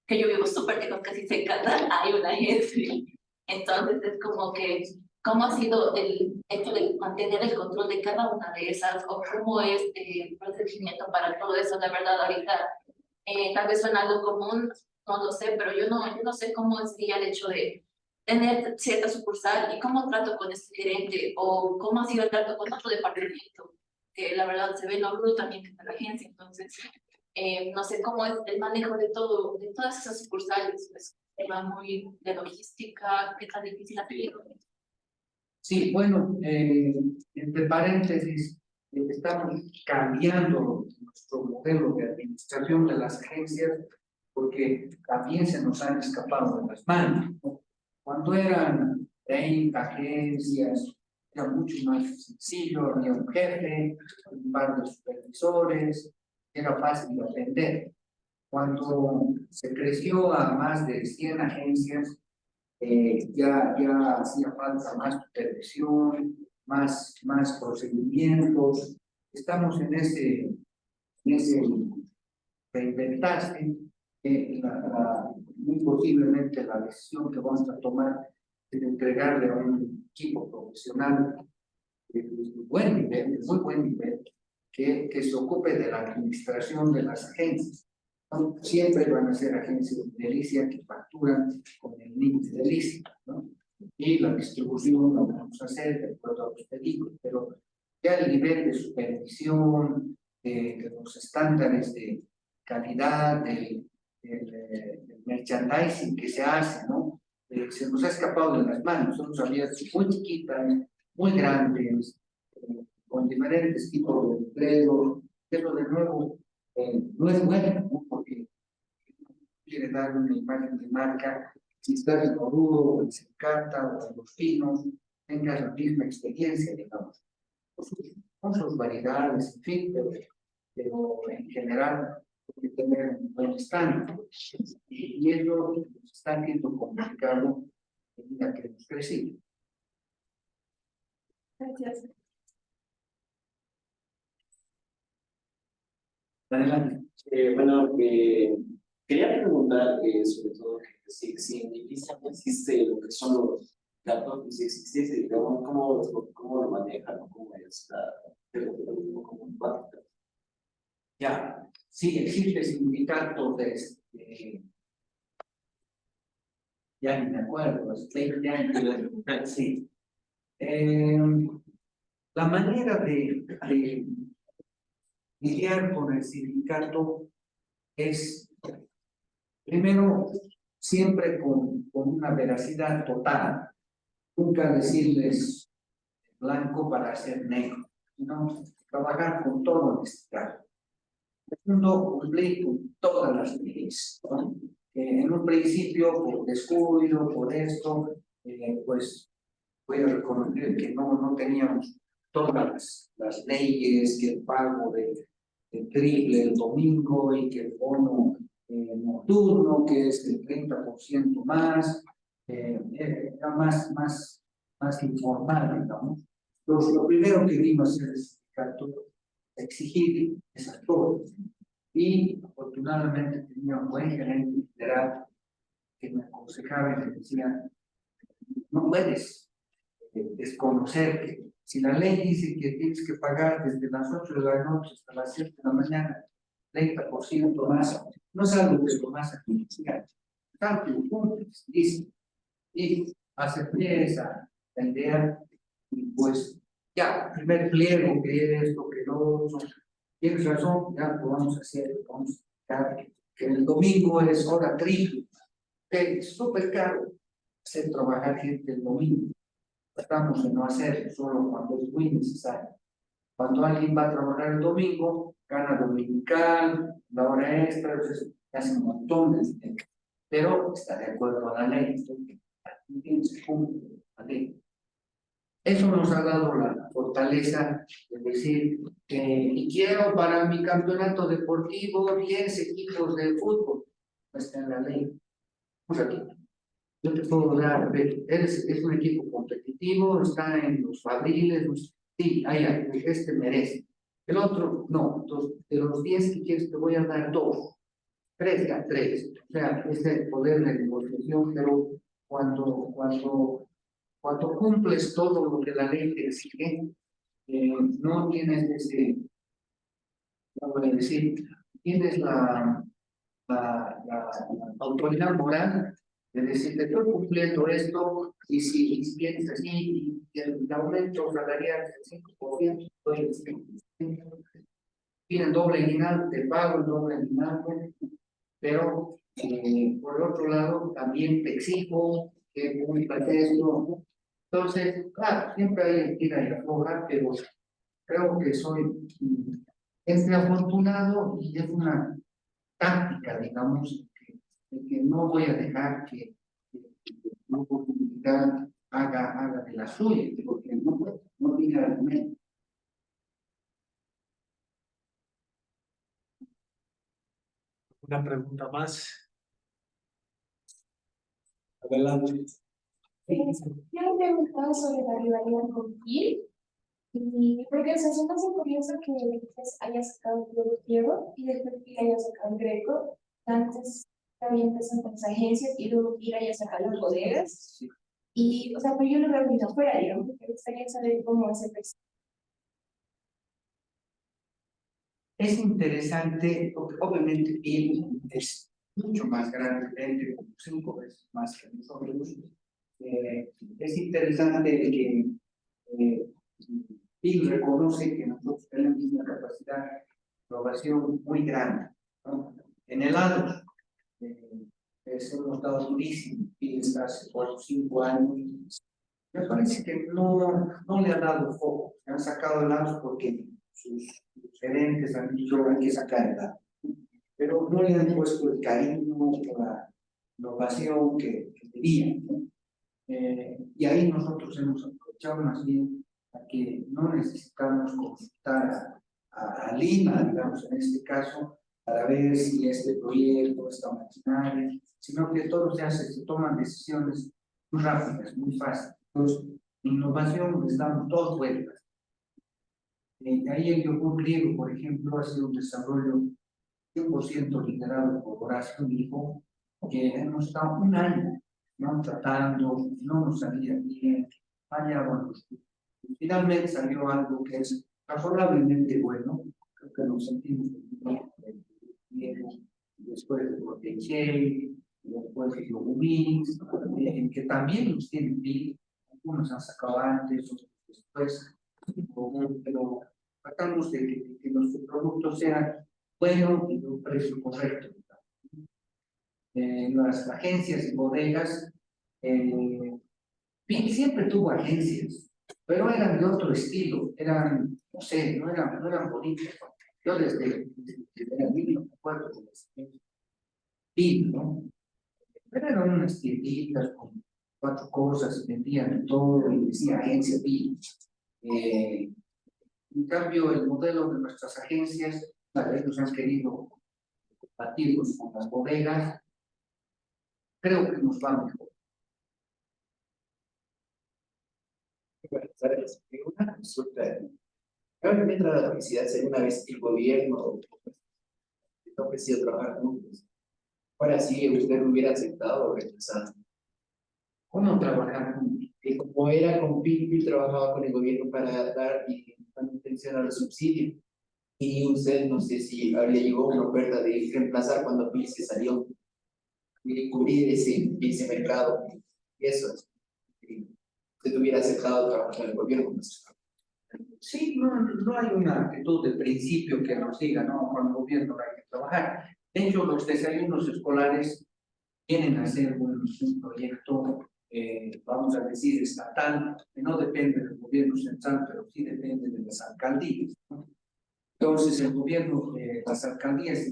que yo vivo súper lejos, casi cerca, hay una agencia. Entonces, es como que ¿cómo ha sido el hecho de mantener el control de cada una de esas? ¿O cómo es el procedimiento para todo eso? La verdad, ahorita tal vez suena algo común, no lo sé, pero yo no sé cómo sería el hecho de tener cierta sucursal y cómo trato con este gerente o cómo ha sido el trato con otro departamento, que la verdad se ve lo rudo también que está la agencia. Entonces, no sé cómo es el manejo de todo, de todas esas sucursales. Pues, tema muy de logística, qué tan difícil ha sido. Sí, bueno, entre paréntesis, estamos cambiando nuestro modelo de administración de las agencias porque también se nos han escapado de las manos, ¿no? Cuando eran 30 agencias, era mucho más sencillo, había un jefe, un par de supervisores, era fácil de atender. Cuando se creció a más de 100 agencias, ya hacía falta más supervisión, más procedimientos. Estamos en ese reinventarse. Muy posiblemente la decisión que vamos a tomar es entregarle a un equipo profesional de buen nivel, de muy buen nivel, que se ocupe de la administración de las agencias. ¿No? Siempre van a ser agencias de Delicia que facturan con el link de Delicia, ¿no? Y la distribución la vamos a hacer de acuerdo a los pedidos, pero ya el nivel de supervisión, de los estándares de calidad, del merchandising que se hace, ¿no? Se nos ha escapado de las manos. Son salidas muy chiquitas, muy grandes, con diferentes tipos de empleo, pero de nuevo no es bueno, ¿no? Porque quiere dar una imagen de marca, si estás en Oruro, o en Secata, o en Los Pinos, tengas la misma experiencia, digamos, con sus variedades, en fin, pero en general hay que tener un buen estándar. Y eso nos está siendo complicado a medida que hemos crecido. Gracias. Adelante. Bueno, quería preguntar sobre todo si en Delicia no existe lo que son los datos, y si existiese, digamos, cómo lo manejan, o cómo es la Ya, sí, existe sindicato de ya ni me acuerdo, hace 20 años, sí. La manera de lidiar con el sindicato es, primero, siempre con una veracidad total, nunca decirles blanco para hacer negro, sino trabajar con todo el sindicato. Segundo, cumplir con todas las leyes, ¿no? En un principio, por descuido, por esto, pues voy a reconocer que no teníamos todas las leyes, que el pago de triple el domingo y que el bono nocturno, que es el 30% más, era más informal, digamos. Lo primero que vino a hacer el sindicato exigir esas cosas. Y afortunadamente tenía un buen gerente general que me aconsejaba y me decía, no puedes desconocer que si la ley dice que tienes que pagar desde las 8 de la noche hasta las 7 de la mañana 30% más, no es algo que lo vas a financiar. Tanto puntos, dice, y hace pieza, la idea, y pues ya, primer pliego, que esto, que lo otro, tienes razón, ya lo vamos a hacer, vamos a hacer, que el domingo es hora triple, que es súper caro hacer trabajar gente el domingo. Tratamos de no hacerlo solo cuando es muy necesario. Cuando alguien va a trabajar el domingo, gana dominical, la hora extra, entonces hace un montón de dinero. Pero está de acuerdo a la ley, se cumple la ley. Eso nos ha dado la fortaleza de decir que y quiero para mi campeonato deportivo 10 equipos de fútbol. No está en la ley. Un ratito. Yo te puedo dar, es un equipo competitivo, está en los fabriles, sí, este merece. El otro, no. Entonces, de los 10 que quieres, te voy a dar 2, 3, ya 3. O sea, es el poder de negociación, pero cuando cumples todo lo que la ley te exige, no tienes ese, ¿cómo voy a decir? Tienes la autoridad moral de decir, te estoy cumpliendo esto, y si vienes así, y el aumento salarial del 5%, piden doble aguinaldo, te pago el doble aguinaldo, pero por otro lado también te exijo que cumplas esto. Entonces, claro, siempre hay que ir a aflojar, pero creo que soy afortunado y es una táctica, digamos, que no voy a dejar que una oportunidad haga de la suya, porque no tiene argumento. Una pregunta más. Adelante. Yo me preguntaba sobre la rivalidad con Gil, y porque o sea, se me hace curioso que pues, haya sacado el Diego y después Gil haya sacado el Greco. Antes también empezó con las agencias y luego Gil haya sacado las bodegas. Y, o sea, pues yo lo veo muy afuera, digamos, me gustaría saber cómo hace pues. Es interesante, porque obviamente Bill es mucho más grande, como 5 veces más que nosotros. Es interesante que Bill reconoce que nosotros tenemos una capacidad de innovación muy grande, ¿no? En helados, hemos dado durísimo, Bill está hace 4 o 5 años. Me parece que no le ha dado foco, se han sacado helados porque sus gerentes han dicho hay que sacar helado, pero no le han puesto el cariño o la innovación que querían, ¿no? Y ahí nosotros hemos aprovechado más bien a que no necesitamos consultar a Lima, digamos, en este caso, para ver si este proyecto, esta maquinaria, sino que todo se toman decisiones muy rápidas, muy fáciles. Entonces, innovación les damos dos vueltas. Ahí el yogur griego, por ejemplo, ha sido un desarrollo 100% liderado por Horacio Hijo, que hemos estado un año, ¿no? Tratando, no nos salía bien, fallamos. Finalmente salió algo que es razonablemente bueno, creo que nos sentimos bien, después de Protege, después de Yogurins, que también nos tienen bien, algunos han sacado antes, otros después, pero tratamos de que nuestro producto sea bueno y de un precio correcto. Las agencias y bodegas, siempre tuvo agencias, pero eran de otro estilo, eran, no sé, no eran bonitas. Yo desde era niño me acuerdo de las ¿no? Pero eran unas tienditas con 4 cosas, vendían todo y decía agencia PIB. En cambio, el modelo de nuestras agencias, ellos han querido compartirlos con las bodegas, creo que nos va mejor. Bueno, ¿sabes? Una consulta. Cabe dentro de la publicidad si alguna vez el gobierno ha ofrecido trabajar juntos. Ahora sí, usted lo hubiera aceptado o rechazado. ¿Cómo trabajar juntos? Y como era con Pipi, trabajaba con el gobierno para dar manutención a los subsidios. Y usted, no sé si le llegó una oferta de reemplazar cuando Pipi se salió y cubrir ese mercado. Y eso es. se te hubiera aceptado trabajar en el gobierno. Sí, no hay una actitud de principio que nos diga, no, con el gobierno hay que trabajar. De hecho, los desayunos escolares vienen a ser un proyecto, vamos a decir, estatal, que no depende del gobierno central, pero sí depende de las alcaldías, ¿no? Entonces, el gobierno, las alcaldías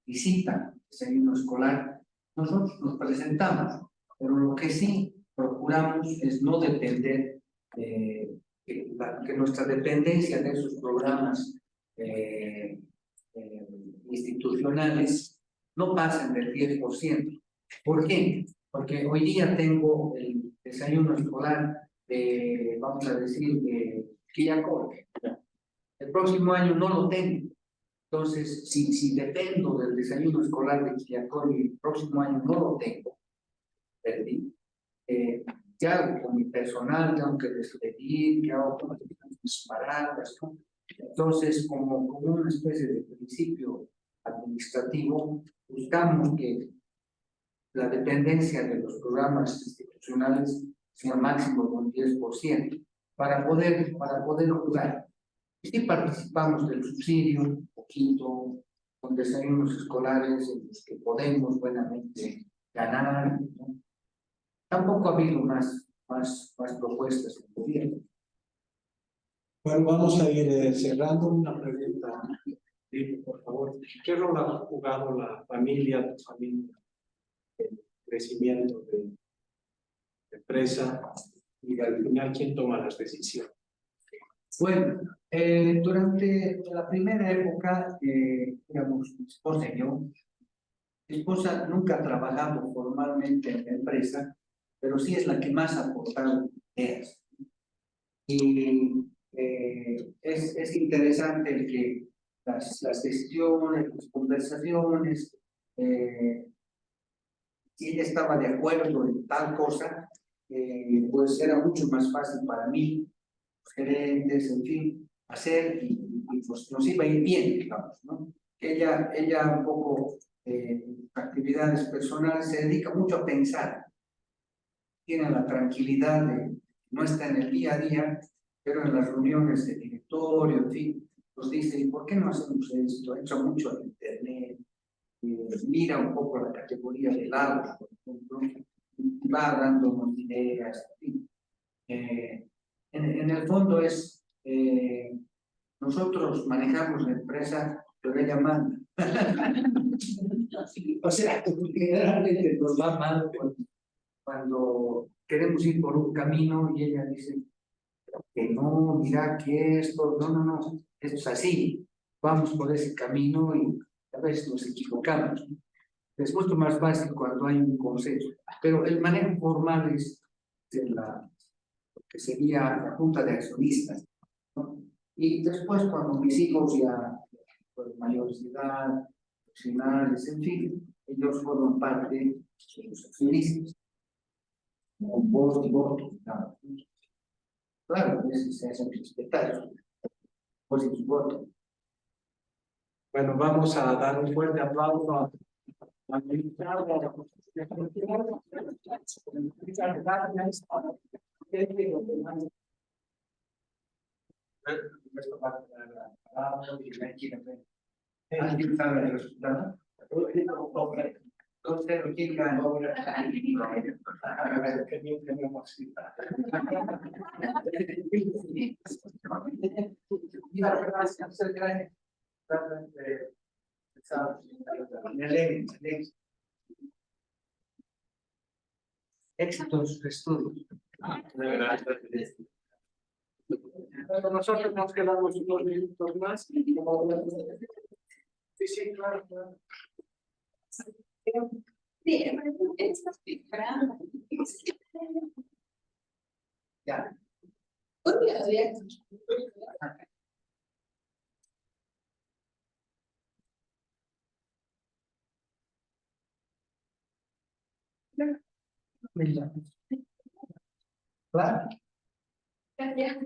visitan el desayuno escolar, nosotros nos presentamos, pero lo que sí procuramos es no depender, que nuestra dependencia de esos programas institucionales no pasen del 10%. ¿Por qué? Porque hoy día tengo el desayuno escolar de, vamos a decir, de Quillacol. El próximo año no lo tengo. Entonces, si dependo del desayuno escolar de Quillacol y el próximo año no lo tengo, perdí. ¿Qué hago con mi personal? Tengo que despedir, ¿qué hago con mis paradas, ¿no? Entonces, como una especie de principio administrativo, buscamos que la dependencia de los programas institucionales sea máximo de un 10% para poder jugar. Y sí participamos del subsidio, un poquito, con desayunos escolares en los que podemos buenamente ganar, ¿no? Tampoco ha habido más propuestas del gobierno. Bueno, vamos a ir cerrando una pregunta, por favor. ¿Qué rol ha jugado la familia, tu familia, en el crecimiento de la empresa y al final quién toma las decisiones? Bueno, durante la primera época, digamos, mi esposa y yo, mi esposa nunca ha trabajado formalmente en la empresa, pero sí es la que más ha aportado ideas. Y es interesante el que las decisiones, las conversaciones, si ella estaba de acuerdo en tal cosa, pues era mucho más fácil para mí, los gerentes, en fin, hacer y pues nos iba a ir bien, digamos, ¿no? Ella un poco, actividades personales, se dedica mucho a pensar, tiene la tranquilidad de, no está en el día a día, pero en las reuniones de directorio, en fin, nos dice, ¿y por qué no hacemos esto? Entra mucho en internet, mira un poco la categoría del auto, por ejemplo, y va dándonos ideas, en fin. En el fondo es, nosotros manejamos la empresa, pero ella manda. O sea, generalmente nos va mal cuando queremos ir por un camino y ella dice que no, mira que esto, no, esto es así, vamos por ese camino y a veces nos equivocamos. Es mucho más fácil cuando hay un consenso, pero el manejo formal es de lo que sería la junta de accionistas, ¿no? Y después cuando mis hijos ya por mayores de edad, profesionales, en fin, ellos forman parte de los accionistas. Con voz y voto, claro, se hacen respetar, voz y voto. Bueno, vamos a dar un fuerte aplauso a la militar. ¿Alguien sabe el resultado? Entonces, ¿quién ganó? Qué bien tenemos. Éxitos de estudio. Bueno, nosotros nos quedamos unos minutos más. Sí, claro. Sí, estás esperando. Ya. Un día había Claro. Gracias.